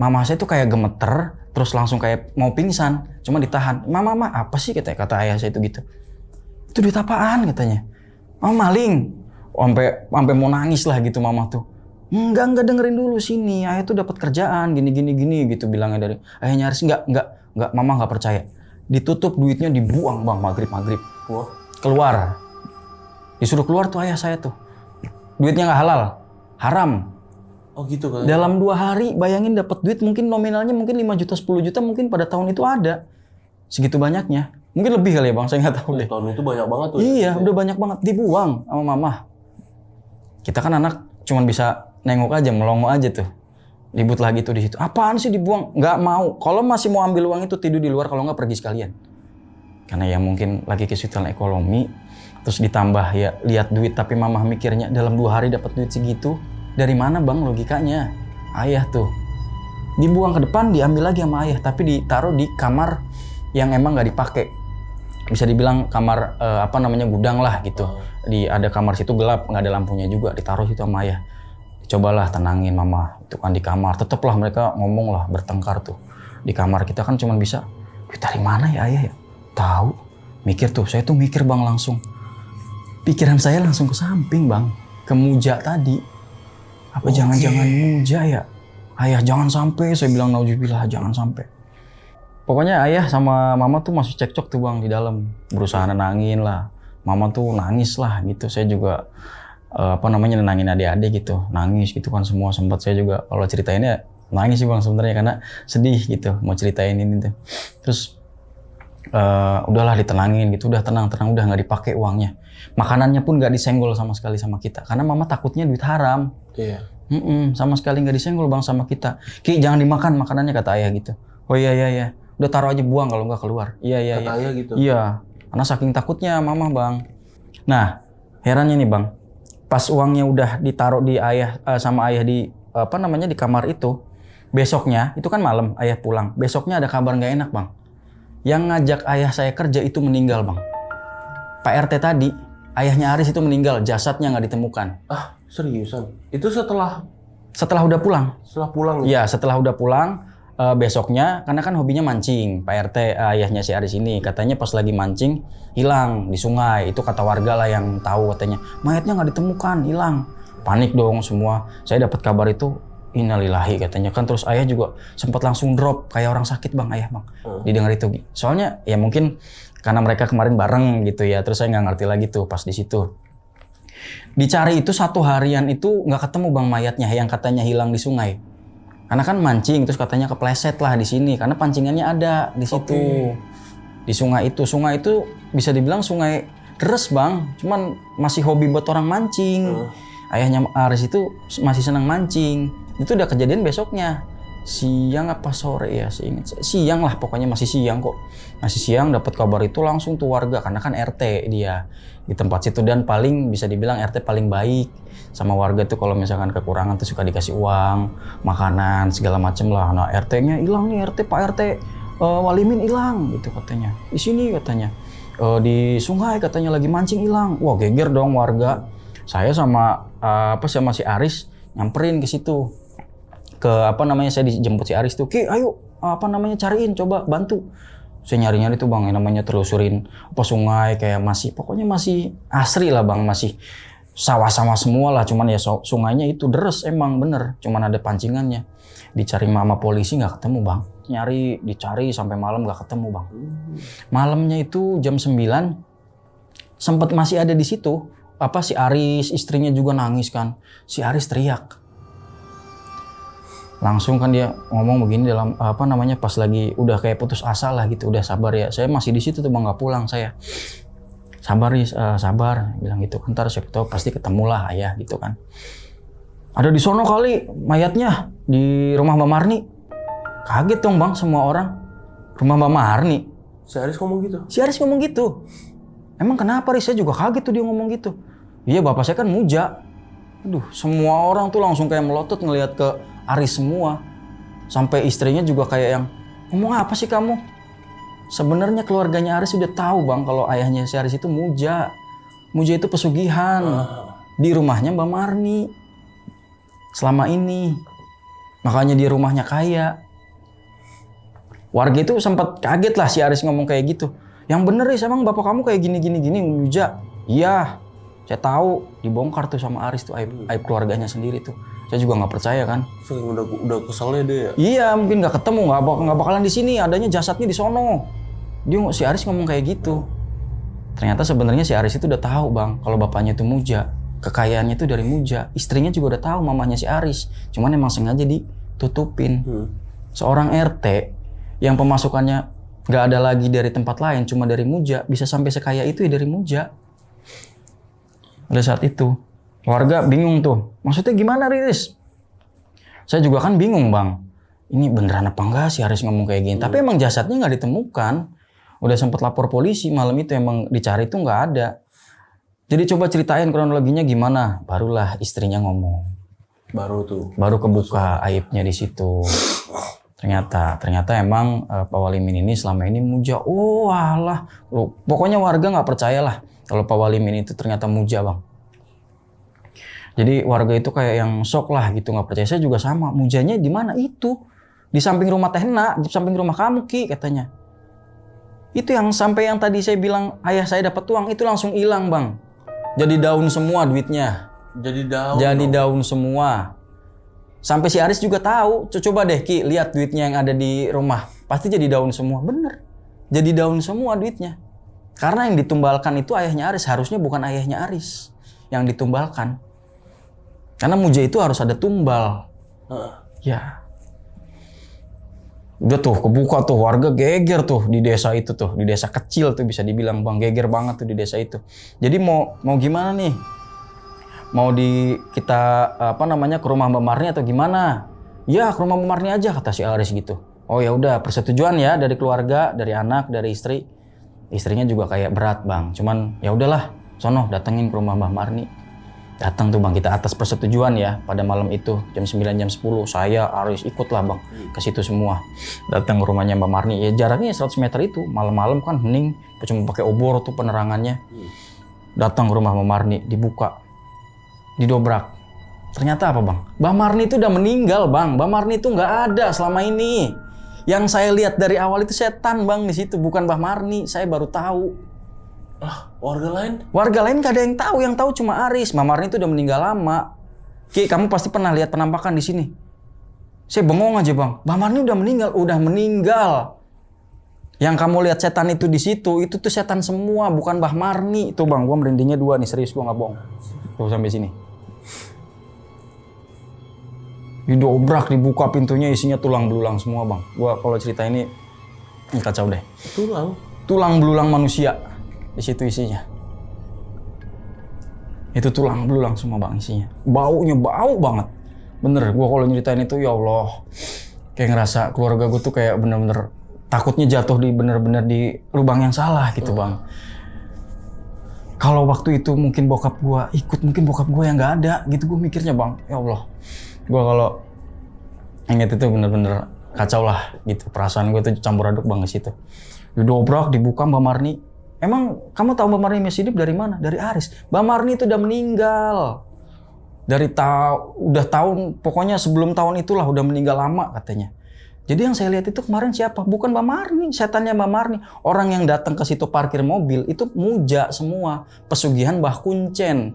S1: Mama saya tuh kayak gemeter, terus langsung kayak mau pingsan, cuma ditahan. Mama, apa sih kata ayah saya itu gitu. Itu duit apaan katanya. Mama maling. Sampai mau nangis lah gitu mama tuh. Enggak dengerin dulu sini. Ayah tuh dapat kerjaan gini gitu bilangnya dari ayahnya Aris. Enggak, mama enggak percaya. Ditutup duitnya dibuang bang maghrib.
S2: Wah.
S1: Keluar. Disuruh keluar tuh ayah saya tuh. Duitnya nggak halal, haram.
S2: Oh gitu kan.
S1: Dalam 2 hari bayangin dapat duit mungkin nominalnya mungkin 5 juta 10 juta mungkin pada tahun itu ada. Segitu banyaknya. Mungkin lebih kali ya bang, saya nggak tahu deh.
S2: Tahun itu banyak banget tuh.
S1: Iya, udah banyak banget dibuang sama mama. Kita kan anak cuman bisa nengok aja, melongo aja tuh. Ribut lagi tuh di situ. Apaan sih dibuang? Nggak mau. Kalau masih mau ambil uang itu tidur di luar, kalau nggak pergi sekalian. Karena ya mungkin lagi kesulitan ekonomi, terus ditambah ya lihat duit, tapi mama mikirnya dalam 2 hari dapat duit segitu, dari mana bang logikanya? Ayah tuh dibuang ke depan, diambil lagi sama ayah, tapi ditaruh di kamar yang emang nggak dipakai. Bisa dibilang kamar gudang lah gitu. Ada kamar situ gelap, nggak ada lampunya juga, ditaruh situ sama ayah. Cobalah tenangin mama, itu kan di kamar. Tetaplah mereka ngomong lah, bertengkar tuh. Di kamar kita kan cuma bisa, duit dari mana ya ayah ya? Tahu, mikir tuh, saya tuh mikir bang langsung. Pikiran saya langsung ke samping bang, ke Muja tadi. Apa jangan-jangan Muja ya? Ayah jangan sampai, saya bilang nauzubillah jangan sampai. Pokoknya ayah sama mama tuh masih cekcok tuh bang di dalam. Berusaha nenangin lah. Mama tuh nangis lah gitu, saya juga nenangin adik-adik gitu, nangis gitu kan semua. Sempat saya juga kalau ceritainnya nangis sih bang sebenarnya karena sedih gitu mau ceritain ini tuh. Terus udahlah ditenangin gitu, udah tenang udah nggak dipakai uangnya. Makanannya pun nggak disenggol sama sekali sama kita karena mama takutnya duit haram.
S2: Iya.
S1: Sama sekali nggak disenggol bang sama kita. Ki jangan dimakan makanannya kata ayah gitu. Oh iya, udah taruh aja buang kalau nggak keluar. Iya.
S2: Kata ayah gitu.
S1: Iya, karena saking takutnya mama bang. Nah herannya nih bang. Pas uangnya udah ditaruh di sama ayah di di kamar itu, besoknya itu kan malam ayah pulang. Besoknya ada kabar nggak enak bang. Yang ngajak ayah saya kerja itu meninggal bang. Pak RT tadi, ayahnya Aris itu meninggal, jasadnya nggak ditemukan.
S2: Ah seriusan? Itu setelah
S1: udah pulang?
S2: Setelah pulang?
S1: Iya setelah udah pulang. Besoknya, karena kan hobinya mancing, Pak RT ayahnya si Aris ini katanya pas lagi mancing hilang di sungai. Itu kata warga lah yang tahu katanya mayatnya nggak ditemukan, hilang. Panik dong semua. Saya dapat kabar itu innalillahi katanya kan, terus ayah juga sempat langsung drop kayak orang sakit bang ayah bang. Didengar itu. Soalnya ya mungkin karena mereka kemarin bareng gitu ya, terus saya nggak ngerti lagi tuh pas di situ. Dicari itu 1 harian itu nggak ketemu bang mayatnya yang katanya hilang di sungai. Karena kan mancing terus katanya kepleset lah di sini karena pancingannya ada di situ. Di sungai itu bisa dibilang sungai deres bang, cuman masih hobi buat orang mancing. Ayahnya Aris itu masih senang mancing. Itu udah kejadian besoknya. Siang apa sore ya, siang lah pokoknya masih siang kok. Masih siang dapat kabar itu langsung tuh warga karena kan RT dia di tempat situ dan paling bisa dibilang RT paling baik sama warga tuh kalau misalkan kekurangan tuh suka dikasih uang, makanan segala macem lah. Nah RT-nya hilang nih Pak RT Walimin hilang gitu katanya. Di sini katanya di sungai katanya lagi mancing hilang. Wah geger dong warga. Saya sama sama si Aris nyamperin ke situ. Saya dijemput si Aris tuh, Ki ayo cariin, coba bantu. Saya nyari-nyari tuh bang, yang namanya telusurin sungai kayak pokoknya masih asri lah bang, masih sawah-sawah semua lah, cuman ya sungainya itu deres emang bener, cuman ada pancingannya. Dicari sama polisi nggak ketemu bang, dicari sampai malam nggak ketemu bang. Malamnya itu jam 9 sempat masih ada di situ. Si Aris istrinya juga nangis kan, si Aris teriak. Langsung kan dia ngomong begini dalam pas lagi udah kayak putus asa lah gitu, udah sabar ya, saya masih di situ tuh bang nggak pulang saya. Sabar bilang gitu, ntar siapa tahu pasti ketemu lah ayah gitu kan. Ada di sono kali mayatnya di rumah Mbak Marni. Kaget dong bang semua orang, rumah Mbak Marni.
S2: Si Aris ngomong gitu? Si
S1: Aris ngomong gitu. Emang kenapa Riz? Saya juga kaget tuh dia ngomong gitu. Iya bapak saya kan Muja. Aduh semua orang tuh langsung kayak melotot ngelihat ke Aris semua. Sampai istrinya juga kayak yang, ngomong apa sih kamu? Sebenarnya keluarganya Aris udah tahu bang kalau ayahnya si Aris itu Muja. Muja itu pesugihan di rumahnya Mbak Marni selama ini. Makanya di rumahnya kaya. Warga itu sempat kaget lah si Aris ngomong kayak gitu. Yang bener Riz, emang bapak kamu kayak gini Muja. Iya, saya tahu. Dibongkar tuh sama Aris tuh aib keluarganya sendiri tuh. Saya juga nggak percaya kan.
S2: Udah keselnya dia ya?
S1: Iya, mungkin nggak ketemu, nggak bakalan di sini. Adanya jasadnya di sono. Si Aris ngomong kayak gitu. Ternyata sebenarnya si Aris itu udah tahu bang, kalau bapaknya itu Muja, kekayaannya itu dari Muja. Istrinya juga udah tahu mamahnya si Aris. Cuman emang sengaja ditutupin. Seorang RT yang pemasukannya nggak ada lagi dari tempat lain, cuma dari Muja, bisa sampai sekaya itu ya dari Muja. Pada saat itu warga bingung tuh, maksudnya gimana Riris? Saya juga kan bingung bang, ini beneran apa enggak sih Aris ngomong kayak gini? Tapi emang jasadnya nggak ditemukan, udah sempat lapor polisi malam itu emang dicari tuh nggak ada. Jadi coba ceritain kronologinya gimana? Barulah istrinya ngomong. Baru kebuka aibnya di situ. Ternyata emang Pak Walimin ini selama ini Muja. Oh alah, pokoknya warga nggak percayalah kalau Pak Walimin itu ternyata Muja bang. Jadi warga itu kayak yang shock lah gitu, nggak percaya. Saya juga sama. Mujanya di mana itu? Di samping rumah Tehna, di samping rumah kamu Ki katanya. Itu yang sampai yang tadi saya bilang ayah saya dapat uang itu langsung hilang bang. Jadi daun semua duitnya. Jadi daun semua. Sampai si Aris juga tahu. Coba deh Ki lihat duitnya yang ada di rumah. Pasti jadi daun semua. Bener. Jadi daun semua duitnya. Karena yang ditumbalkan itu ayahnya Aris, harusnya bukan ayahnya Aris yang ditumbalkan. Karena Muja itu harus ada tumbal. Ya. Udah tuh kebuka tuh, warga geger tuh di desa itu tuh, di desa kecil tuh bisa dibilang bang, geger banget tuh di desa itu. Jadi mau gimana nih? Mau kita ke rumah Mbak Marni atau gimana? Ya ke rumah Mbak Marni aja kata si Aris gitu. Oh ya udah persetujuan ya dari keluarga, dari anak, dari istri. Istrinya juga kayak berat bang, cuman ya udahlah, sono datengin ke rumah Mbak Marni. Datang tuh bang, kita atas persetujuan ya pada malam itu jam 9 jam 10 saya Aris ikut lah bang ke situ semua. Datang ke rumahnya Mbak Marni, ya jaraknya 100 meter itu, malam-malam kan hening, cuma pakai obor tuh penerangannya. Datang ke rumah Mbak Marni, dibuka, didobrak. Ternyata apa bang? Mbak Marni itu udah meninggal bang, Mbak Marni itu nggak ada selama ini. Yang saya lihat dari awal itu setan bang di situ, bukan Mbah Marni. Saya baru tahu.
S2: Warga lain?
S1: Warga lain gak ada yang tahu cuma Aris. Mbah Marni itu udah meninggal lama. Ki, kamu pasti pernah lihat penampakan di sini. Saya bengong aja bang. Mbah Marni udah meninggal. Yang kamu lihat setan itu di situ, itu tuh setan semua, bukan Mbah Marni. Itu bang, gua merindingnya 2 nih, serius gua nggak bohong. Tuh sampai sini. Didobrak, dibuka pintunya isinya tulang belulang semua bang. Gua kalau cerita ini kacau deh. Tulang belulang manusia di situ isinya. Itu tulang belulang semua bang isinya. Baunya bau banget. Bener, gua kalau nyeritain itu ya Allah, kayak ngerasa keluarga gua tuh kayak bener-bener takutnya jatuh di bener-bener di lubang yang salah gitu bang. Kalau waktu itu mungkin bokap gua ikut, mungkin bokap gua yang nggak ada gitu, gua mikirnya bang. Ya Allah. Gue kalau inget itu bener-bener kacau lah gitu, perasaan gue tuh campur aduk banget situ. Didobrak, dibuka Mbak Marni. Emang kamu tahu Mbak Marni masih hidup dari mana? Dari Aris. Mbak Marni itu udah meninggal. Udah tahun, pokoknya sebelum tahun itulah udah meninggal lama katanya. Jadi yang saya lihat itu kemarin siapa? Bukan Mbak Marni, setannya Mbak Marni. Orang yang datang ke situ parkir mobil itu Muja semua, pesugihan Mbah Kuncen.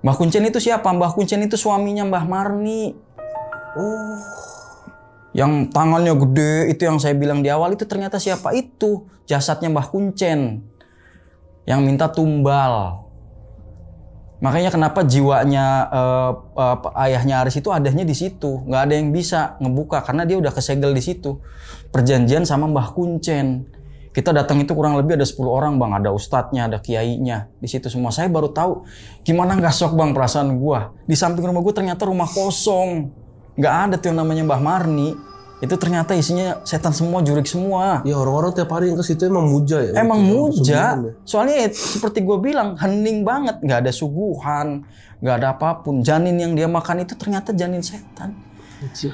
S1: Mbah Kuncen itu siapa? Mbah Kuncen itu suaminya Mbah Marni. Yang tangannya gede, itu yang saya bilang di awal itu ternyata siapa? Itu jasadnya Mbah Kuncen. Yang minta tumbal. Makanya kenapa jiwanya ayahnya Aris itu adanya di situ. Nggak ada yang bisa ngebuka karena dia udah kesegel di situ. Perjanjian sama Mbah Kuncen. Kita datang itu kurang lebih ada 10 orang bang, ada ustadznya, ada kiainya di situ semua. Saya baru tahu gimana nggak shock bang perasaan gua. Di samping rumah gua ternyata rumah kosong, nggak ada tuh yang namanya Mbah Marni. Itu ternyata isinya setan semua, jurik semua.
S2: Ya orang-orang tiap hari yang ke situ emang Muja ya.
S1: Emang Muja. Soalnya seperti gua bilang hening banget, nggak ada suguhan, nggak ada apapun. Janin yang dia makan itu ternyata janin setan.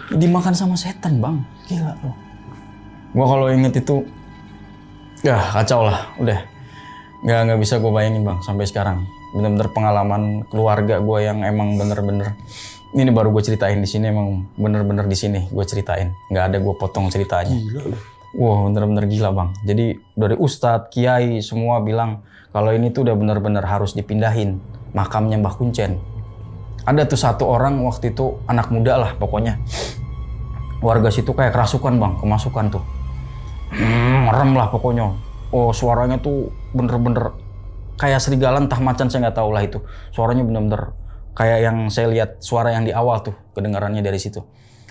S1: Dimakan sama setan bang, gila loh. Gua kalau inget itu Ya kacau lah, udah nggak bisa gue bayangin bang sampai sekarang. Bener-bener pengalaman keluarga gue yang emang bener-bener ini baru gue ceritain di sini, emang bener-bener di sini gue ceritain, nggak ada gue potong ceritanya.
S2: Gila loh.
S1: Wow, bener-bener gila bang. Jadi dari ustadz, kiai semua bilang kalau ini tuh udah bener-bener harus dipindahin makamnya Mbah Kuncen. Ada tuh satu orang waktu itu anak muda lah pokoknya. Warga situ kayak kerasukan bang, kemasukan tuh. Merem lah pokoknya. Oh suaranya tuh bener-bener kayak serigala entah macan, saya nggak tahu lah itu. Suaranya bener-bener kayak yang saya lihat suara yang di awal tuh kedengarannya dari situ.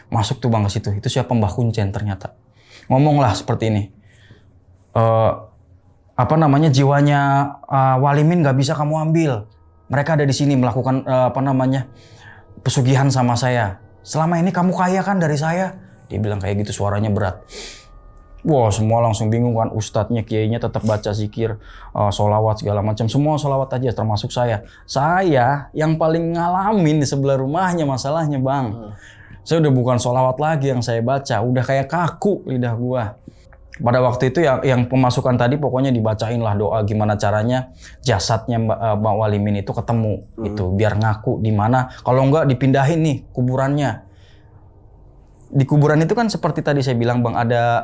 S1: Masuk tuh bang ke situ. Itu siapa Mbah Kuncen ternyata. Ngomong lah seperti ini. Jiwanya Walimin nggak bisa kamu ambil. Mereka ada di sini melakukan pesugihan sama saya. Selama ini kamu kaya kan dari saya? Dia bilang kayak gitu, suaranya berat. Wah, semua langsung bingung kan, ustadznya, kiainya tetap baca zikir, sholawat segala macam, semua sholawat aja termasuk saya. Saya yang paling ngalamin di sebelah rumahnya masalahnya bang. Saya udah bukan sholawat lagi yang saya baca, udah kayak kaku lidah gua. Pada waktu itu yang pemasukan tadi pokoknya dibacain lah doa gimana caranya jasadnya Mbak Walimin itu ketemu itu biar ngaku di mana, kalau enggak dipindahin nih kuburannya. Di kuburan itu kan seperti tadi saya bilang bang ada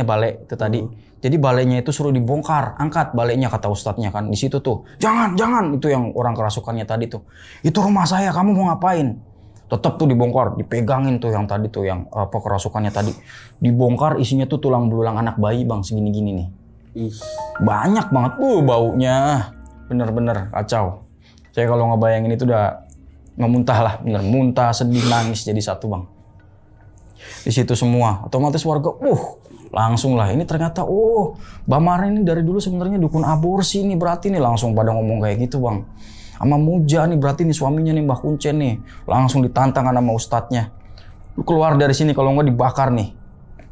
S1: balai itu tadi. Jadi balainya itu suruh dibongkar, angkat balainya kata ustadznya kan di situ tuh. Jangan itu yang orang kerasukannya tadi tuh. Itu rumah saya, kamu mau ngapain? Tetap tuh dibongkar, dipegangin tuh yang tadi tuh yang kerasukannya tadi. Dibongkar isinya tuh tulang belulang anak bayi bang segini-gini nih. Banyak banget baunya. Bener-bener kacau. Saya kalau ngebayangin itu udah ngemuntah lah, bener muntah, sedih, nangis jadi satu bang. Di situ semua otomatis warga langsung lah ini ternyata Mbak Marni ini dari dulu sebenarnya dukun aborsi nih, berarti nih langsung pada ngomong kayak gitu bang. Sama Muja nih berarti nih suaminya nih Mbah Kuncen nih, langsung ditantang sama ustadznya. Lu keluar dari sini kalau nggak dibakar nih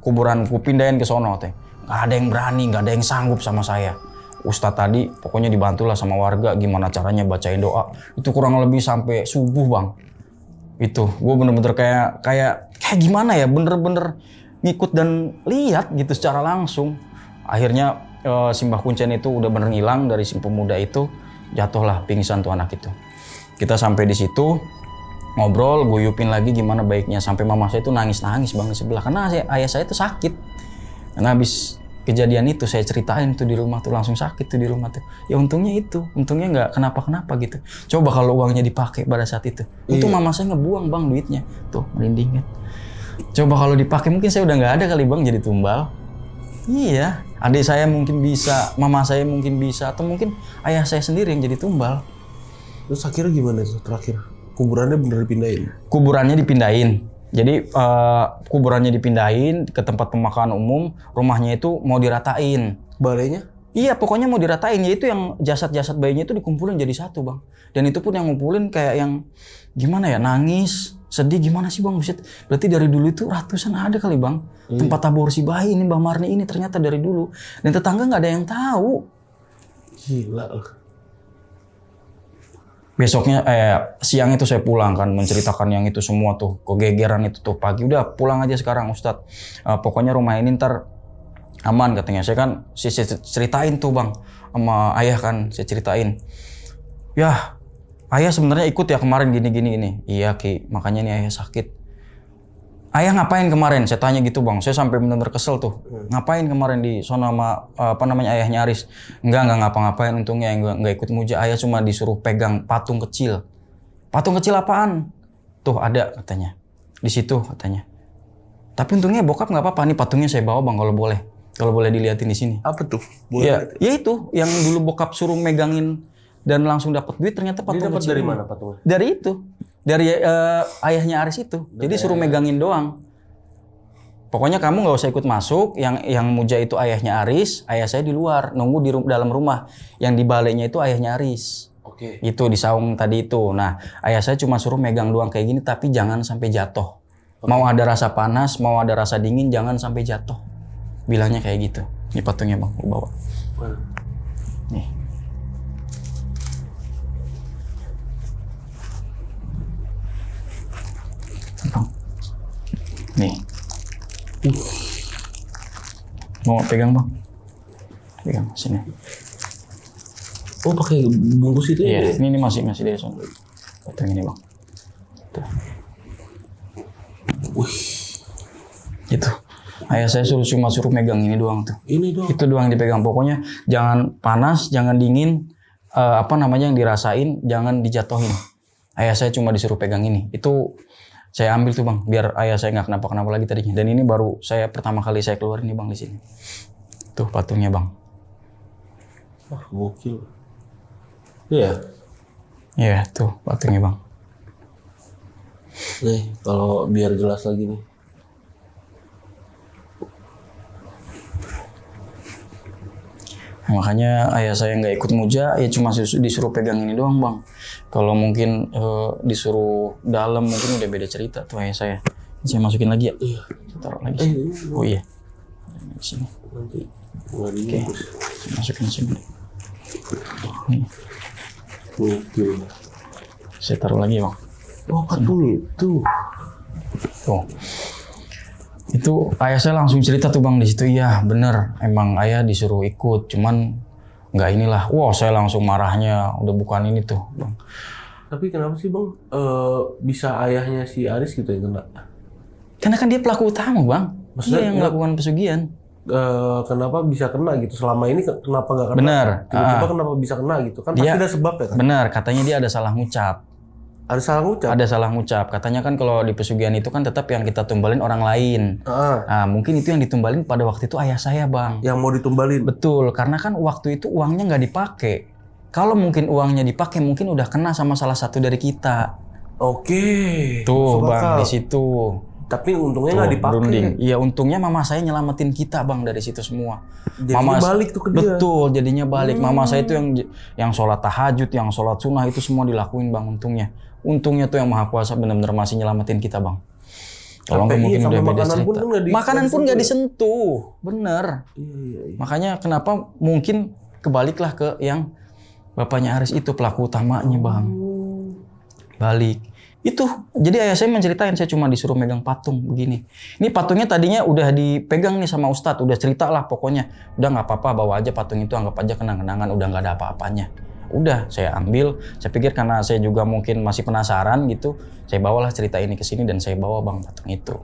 S1: kuburan, ku pindahin ke sono teh. Nggak ada yang berani, nggak ada yang sanggup sama saya. Ustadz tadi pokoknya dibantulah sama warga gimana caranya bacain doa. Itu kurang lebih sampai subuh bang. Itu gue bener-bener kayak gimana ya, bener-bener ngikut dan lihat gitu secara langsung. Akhirnya si Mbah Kuncen itu udah bener ngilang dari si pemuda itu, jatuhlah pingsan tuh anak itu. Kita sampai di situ ngobrol, guyupin lagi gimana baiknya, sampai mama saya itu nangis-nangis bang di sebelah karena ayah saya itu sakit. Karena habis kejadian itu saya ceritain tuh di rumah tuh langsung sakit tuh di rumah tuh. Ya untungnya nggak kenapa-kenapa gitu. Coba kalau uangnya dipakai pada saat itu. Itu mama saya ngebuang bang duitnya. Tuh merinding kan. Coba kalau dipakai mungkin saya udah nggak ada kali bang jadi tumbal. Iya, adik saya mungkin bisa, mama saya mungkin bisa, atau mungkin ayah saya sendiri yang jadi tumbal.
S2: Terus akhirnya gimana tuh terakhir? Kuburannya bener dipindahin? Kuburannya
S1: dipindahin. Jadi kuburannya dipindahin ke tempat pemakaman umum, rumahnya itu mau diratain.
S2: Balainya?
S1: Iya, pokoknya mau diratain. Yaitu yang jasad-jasad bayinya itu dikumpulin jadi satu bang. Dan itu pun yang ngumpulin kayak yang gimana ya, nangis, sedih gimana sih bang? Buset. Berarti dari dulu itu ratusan ada kali bang. Tempat aborsi bayi ini Mbak Marni ini ternyata dari dulu. Dan tetangga nggak ada yang tahu.
S2: Gila loh.
S1: Besoknya siang itu saya pulang kan menceritakan yang itu semua tuh, kegegeran itu tuh. Pagi udah pulang aja sekarang Ustadz, pokoknya rumah ini ntar aman katanya. Saya kan saya ceritain tuh bang sama ayah kan, saya ceritain ya ayah sebenarnya ikut ya kemarin gini. Iya Ki, makanya nih ayah sakit. Ayah ngapain kemarin? Saya tanya gitu bang. Saya sampai benar-benar kesel tuh. Ngapain kemarin di sono sama ayahnya Aris? Enggak ngapa-ngapain. Untungnya enggak ikut Muja. Ayah cuma disuruh pegang patung kecil. Patung kecil apaan? Tuh ada katanya. Di situ katanya. Tapi untungnya bokap nggak apa-apa. Nih patungnya saya bawa bang kalau boleh. Kalau boleh dilihatin di sini.
S2: Apa tuh? Boleh.
S1: Ya itu yang dulu bokap suruh megangin dan langsung dapat duit, ternyata patung
S2: kecil. Dia dapat dari mana patungnya?
S1: Dari itu. Dari ayahnya Aris itu. Jadi suruh megangin doang. Pokoknya kamu nggak usah ikut masuk. Yang Muja itu ayahnya Aris, ayah saya di luar nunggu di dalam rumah. Yang di balainya itu ayahnya Aris.
S2: Oke.
S1: Itu di saung tadi itu. Nah, ayah saya cuma suruh megang doang kayak gini, tapi jangan sampai jatuh. Mau ada rasa panas, mau ada rasa dingin, jangan sampai jatuh. Bilangnya kayak gitu. Ini patungnya bang, aku bawa. Nih. Nih. Mau pegang bang? Pegang sini.
S2: Oh pakai bungkus itu
S1: Iya,
S2: ya?
S1: ini masih dari sana. Potong ini bang. Tuh.
S2: Wih,
S1: Itu. Ayah saya suruh megang ini doang tuh.
S2: ini dong.
S1: Itu doang dipegang. Pokoknya jangan panas, jangan dingin. Yang dirasain, jangan dijatuhin. Ayah saya cuma disuruh pegang ini. Itu saya ambil tuh bang, biar ayah saya nggak kenapa-kenapa lagi tadinya. Dan ini baru pertama kali saya keluar ini bang di sini. Tuh patungnya bang.
S2: Wah gokil. Iya.
S1: Iya tuh patungnya bang.
S2: Nih kalau biar jelas lagi nih.
S1: Nah, makanya ayah saya nggak ikut muja, ya cuma disuruh pegang ini doang bang. Kalau mungkin disuruh dalam mungkin udah beda cerita tuh ayah saya. Saya masukin lagi ya.
S2: Iya.
S1: Taruh lagi. Oh iya. Di sini.
S2: Nanti nggak
S1: Oke.
S2: dibungkus.
S1: Saya masukin sini. Nih,
S2: Gokil.
S1: saya taruh lagi bang.
S2: Oh patung itu.
S1: Tuh. Itu ayah saya langsung cerita tuh bang di situ. Iya bener, emang ayah disuruh ikut, cuman nggak inilah. Wow, saya langsung marahnya udah bukan ini tuh bang.
S2: Tapi kenapa sih bang bisa ayahnya si Aris gitu yang kena?
S1: Karena kan dia pelaku utama bang.
S2: Maksudnya
S1: Dia yang melakukan pesugihan.
S2: Kenapa bisa kena gitu? Selama ini kenapa nggak kena?
S1: Bener.
S2: Tiba-tiba kenapa bisa kena gitu? Kan
S1: Dia-
S2: pasti ada sebab ya kan?
S1: Benar, katanya dia ada salah ngucap.
S2: Ada salah ngucap.
S1: Ada salah ngucap. Katanya kan kalau di pesugihan itu kan tetap yang kita tumbalin orang lain.
S2: Ah,
S1: Nah, mungkin itu yang ditumbalin pada waktu itu ayah saya bang.
S2: yang mau ditumbalin.
S1: Betul, karena kan waktu itu uangnya nggak dipakai. Kalau mungkin uangnya dipakai, mungkin udah kena sama salah satu dari kita.
S2: Oke.
S1: Tuh
S2: masuk
S1: bang,
S2: akal.
S1: di situ.
S2: Tapi untungnya
S1: Tuh,
S2: nggak dipakai.
S1: berunding. Iya, untungnya mama saya nyelamatin kita bang dari situ semua.
S2: Jadi
S1: Mama
S2: balik tuh ke dia.
S1: Betul, jadinya balik. Mama saya itu yang sholat tahajud, yang sholat sunnah itu semua dilakuin bang untungnya. Untungnya tuh yang maha kuasa benar-benar masih nyelamatin kita bang. Kalau nggak
S2: Sampai
S1: mungkin
S2: iya,
S1: udah
S2: sampai
S1: beda
S2: makanan pun
S1: cerita.
S2: kan nggak di-
S1: Makanan pun nggak disentuh, bener.
S2: Iya.
S1: Makanya kenapa mungkin kebaliklah ke yang bapaknya Aris itu pelaku utamanya bang. Balik. Itu, jadi ayah saya menceritain, saya cuma disuruh megang patung begini. Ini patungnya tadinya udah dipegang nih sama Ustadz, udah cerita lah pokoknya. Udah nggak apa-apa, bawa aja patung itu, anggap aja kenang-kenangan, udah nggak ada apa-apanya. Udah, saya ambil, saya pikir karena saya juga mungkin masih penasaran gitu, saya bawalah cerita ini ke sini dan saya bawa bang patung itu.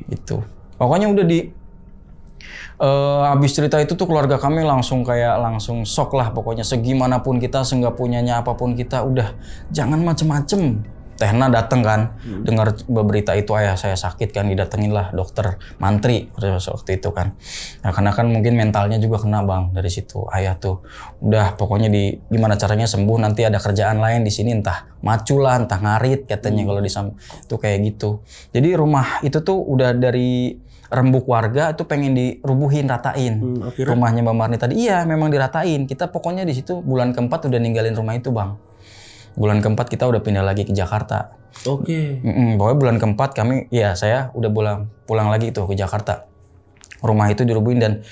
S1: Itu. Pokoknya udah habis cerita itu tuh keluarga kami langsung shock lah pokoknya. Segimanapun kita, senggak punyanya apapun kita, udah jangan macem-macem. Tehna dateng kan, dengar berita itu ayah saya sakit kan, didatengin lah dokter mantri waktu itu kan. Nah, karena kan mungkin mentalnya juga kena bang dari situ. Ayah tuh udah pokoknya gimana caranya sembuh, nanti ada kerjaan lain di sini, entah macu lah, entah ngarit katanya kalau di tuh kayak gitu. Jadi rumah itu tuh udah dari rembuk warga itu pengen dirubuhin, ratain.
S2: Akhirnya?
S1: Rumahnya Mbak Marni tadi, iya memang diratain. Kita pokoknya di situ bulan keempat udah ninggalin rumah itu bang. Bulan keempat kita udah pindah lagi ke Jakarta.
S2: Oke.
S1: Pokoknya bulan keempat saya udah pulang lagi tuh ke Jakarta. Rumah itu dirubuhin dan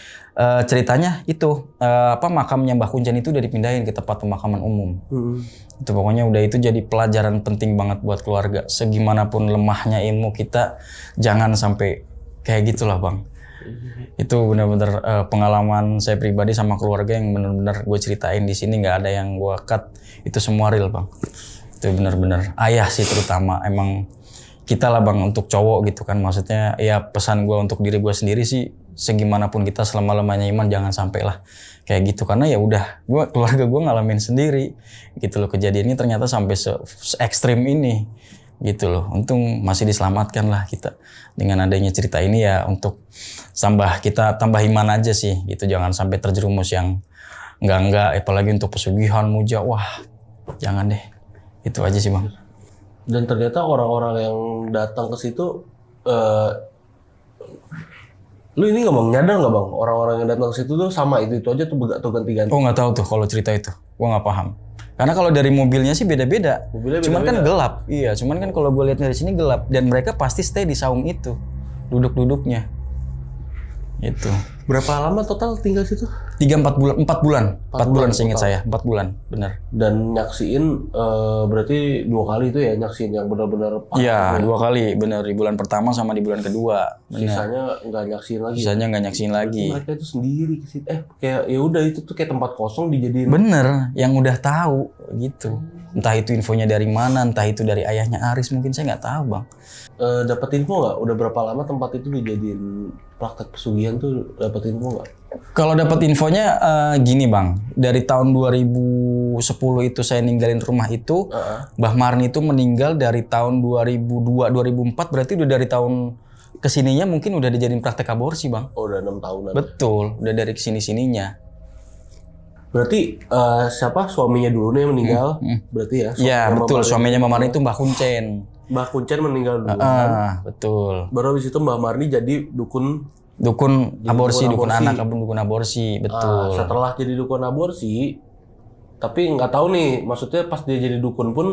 S1: ceritanya itu makamnya Mbah Kunjan itu udah dipindahin ke tempat pemakaman umum. Itu pokoknya udah itu jadi pelajaran penting banget buat keluarga. Segimanapun lemahnya ilmu kita, jangan sampai kayak gitulah bang. Itu benar-benar pengalaman saya pribadi sama keluarga yang benar-benar gue ceritain di sini, nggak ada yang gue cut. Itu semua real bang. Itu benar-benar ayah sih terutama, emang kita lah bang untuk cowok gitu kan, maksudnya ya pesan gue untuk diri gue sendiri sih, segimanapun kita selama-lamanya iman jangan sampai lah kayak gitu, karena ya udah keluarga gue ngalamin sendiri gitu loh, kejadiannya ternyata sampai se ekstrim ini gitu loh. Untung masih diselamatkan lah kita dengan adanya cerita ini ya, untuk kita tambah iman aja sih gitu, jangan sampai terjerumus yang enggak, apalagi untuk pesugihan muja, wah jangan deh. Itu aja sih bang.
S2: Dan ternyata orang-orang yang datang ke situ, lu ini nyadar nggak bang? Orang-orang yang datang ke situ tuh sama itu aja tuh ganti-ganti.
S1: Oh nggak tahu tuh kalau cerita itu, gua nggak paham. Karena kalau dari mobilnya sih beda-beda. Cuman kan gelap, iya. Cuman kan kalau gue lihat dari sini gelap, dan mereka pasti stay di saung itu, duduk-duduknya. Itu.
S2: Berapa lama total tinggal situ?
S1: 4 bulan seingat saya, 4 bulan, benar.
S2: Dan nyaksiin berarti 2 kali itu ya, nyaksiin yang benar-benar parah.
S1: Iya, 2 kali, benar, di bulan pertama sama di bulan kedua. Benar.
S2: Sisanya nggak nyaksiin lagi.
S1: Sisanya nggak nyaksiin lagi.
S2: Mereka itu sendiri ke situ. Kayak ya udah itu tuh kayak tempat kosong dijadiin.
S1: Bener, yang udah tahu gitu. Entah itu infonya dari mana, entah itu dari ayahnya Aris, mungkin saya nggak tahu bang.
S2: Dapat info nggak? Udah berapa lama tempat itu dijadiin praktek pesugihan tuh? Dapat info nggak?
S1: Kalau dapat infonya gini bang, dari tahun 2010 itu saya ninggalin rumah itu, Mbah Marni itu meninggal dari tahun 2002-2004, berarti udah dari tahun kesininya mungkin udah dijadiin praktek aborsi bang.
S2: Oh udah 6 tahunan.
S1: Betul, udah dari kesini-sininya.
S2: Berarti siapa suaminya dulu nih yang meninggal? Berarti ya?
S1: Iya betul, suaminya Mbah Marni itu Mbah Kuncen.
S2: Mbah Kuncen meninggal dulu.
S1: Betul.
S2: Baru habis itu Mbah Marni jadi dukun
S1: aborsi, dukun anak, dukun aborsi, betul.
S2: Setelah jadi dukun aborsi, tapi nggak tahu nih, maksudnya pas dia jadi dukun pun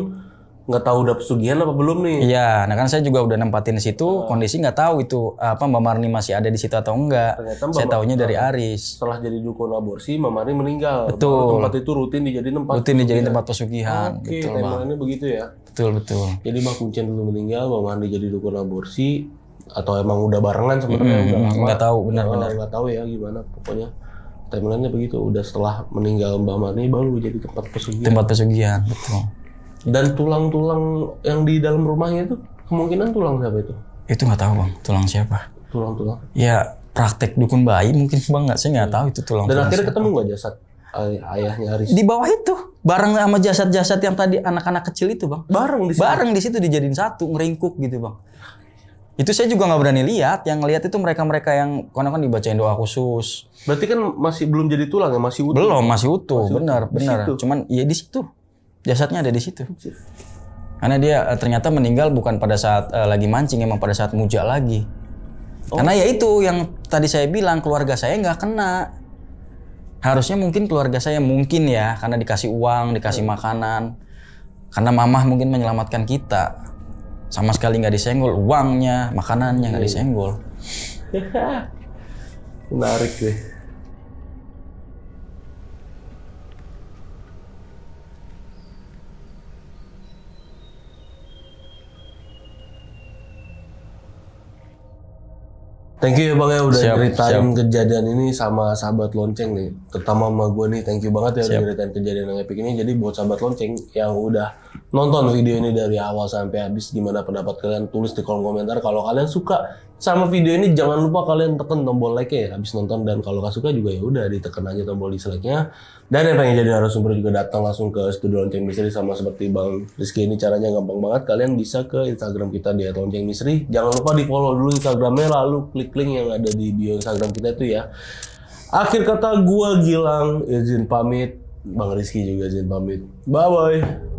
S2: nggak tahu udah pesugihan apa belum nih?
S1: Iya, nah kan saya juga udah nempatin di situ, kondisi nggak tahu itu apa Mbak Marni masih ada di situ atau enggak. Saya taunya dari Aris.
S2: Setelah jadi dukun aborsi, Mbak Marni meninggal.
S1: Betul.
S2: Tempat itu rutin dijadiin tempat.
S1: Rutin dijadiin tempat pesugihan.
S2: Oke,
S1: Betul bang.
S2: timelinenya begitu ya.
S1: Betul.
S2: Jadi Mbak Kuncen dulu meninggal, Mbak Marni jadi dukun aborsi, atau emang udah barengan sebenarnya udah lama.
S1: Nggak tahu benar-benar.
S2: Nggak tahu ya gimana, pokoknya timelinenya begitu. Udah setelah meninggal Mbak Marni baru jadi tempat pesugihan.
S1: Tempat pesugihan, betul.
S2: Dan tulang-tulang yang di dalam rumahnya itu kemungkinan tulang siapa itu?
S1: Itu nggak tahu bang, tulang siapa?
S2: Tulang-tulang.
S1: Ya praktek dukun bayi mungkin bang, saya nggak tahu itu tulang.
S2: Dan akhirnya ketemu nggak jasad ayahnya Aris?
S1: Di bawah itu, bareng sama jasad-jasad yang tadi anak-anak kecil itu bang.
S2: Bareng di situ.
S1: Bareng di situ dijadiin satu, ngeringkuk gitu bang. Itu saya juga nggak berani lihat. Yang ngelihat itu mereka-mereka yang kan dibacain doa khusus.
S2: Berarti kan masih belum jadi tulang ya, masih utuh.
S1: Belum, masih utuh. Benar.
S2: Situ.
S1: Cuman ya di situ. Jasadnya ada di situ. Karena dia ternyata meninggal bukan pada saat lagi mancing, emang pada saat muja lagi. Karena ya itu yang tadi saya bilang, keluarga saya nggak kena. Harusnya mungkin keluarga saya mungkin ya, karena dikasih uang, dikasih makanan. Karena mamah mungkin menyelamatkan kita. Sama sekali nggak disenggol, uangnya, makanannya nggak disenggol.
S2: Menarik deh. Thank you ya Bang ya udah ceritain kejadian ini sama sahabat lonceng nih. Terutama sama gue nih, thank you banget ya udah ceritain kejadian yang epic ini. Jadi buat sahabat lonceng yang udah nonton video ini dari awal sampai habis, gimana pendapat kalian? Tulis di kolom komentar. Kalau kalian suka sama video ini, jangan lupa kalian tekan tombol like ya habis nonton. Dan kalau gak suka juga ya udah ditekan aja tombol dislike-nya. Dan yang pengen jadi narasumber juga datang langsung ke studio Lonceng Misteri, sama seperti Bang Rizky ini caranya gampang banget. Kalian bisa ke Instagram kita di @loncengmisteri. Jangan lupa di follow dulu Instagramnya, lalu klik link yang ada di bio Instagram kita itu ya. Akhir kata gua Gilang izin pamit, Bang Rizky juga izin pamit. Bye bye.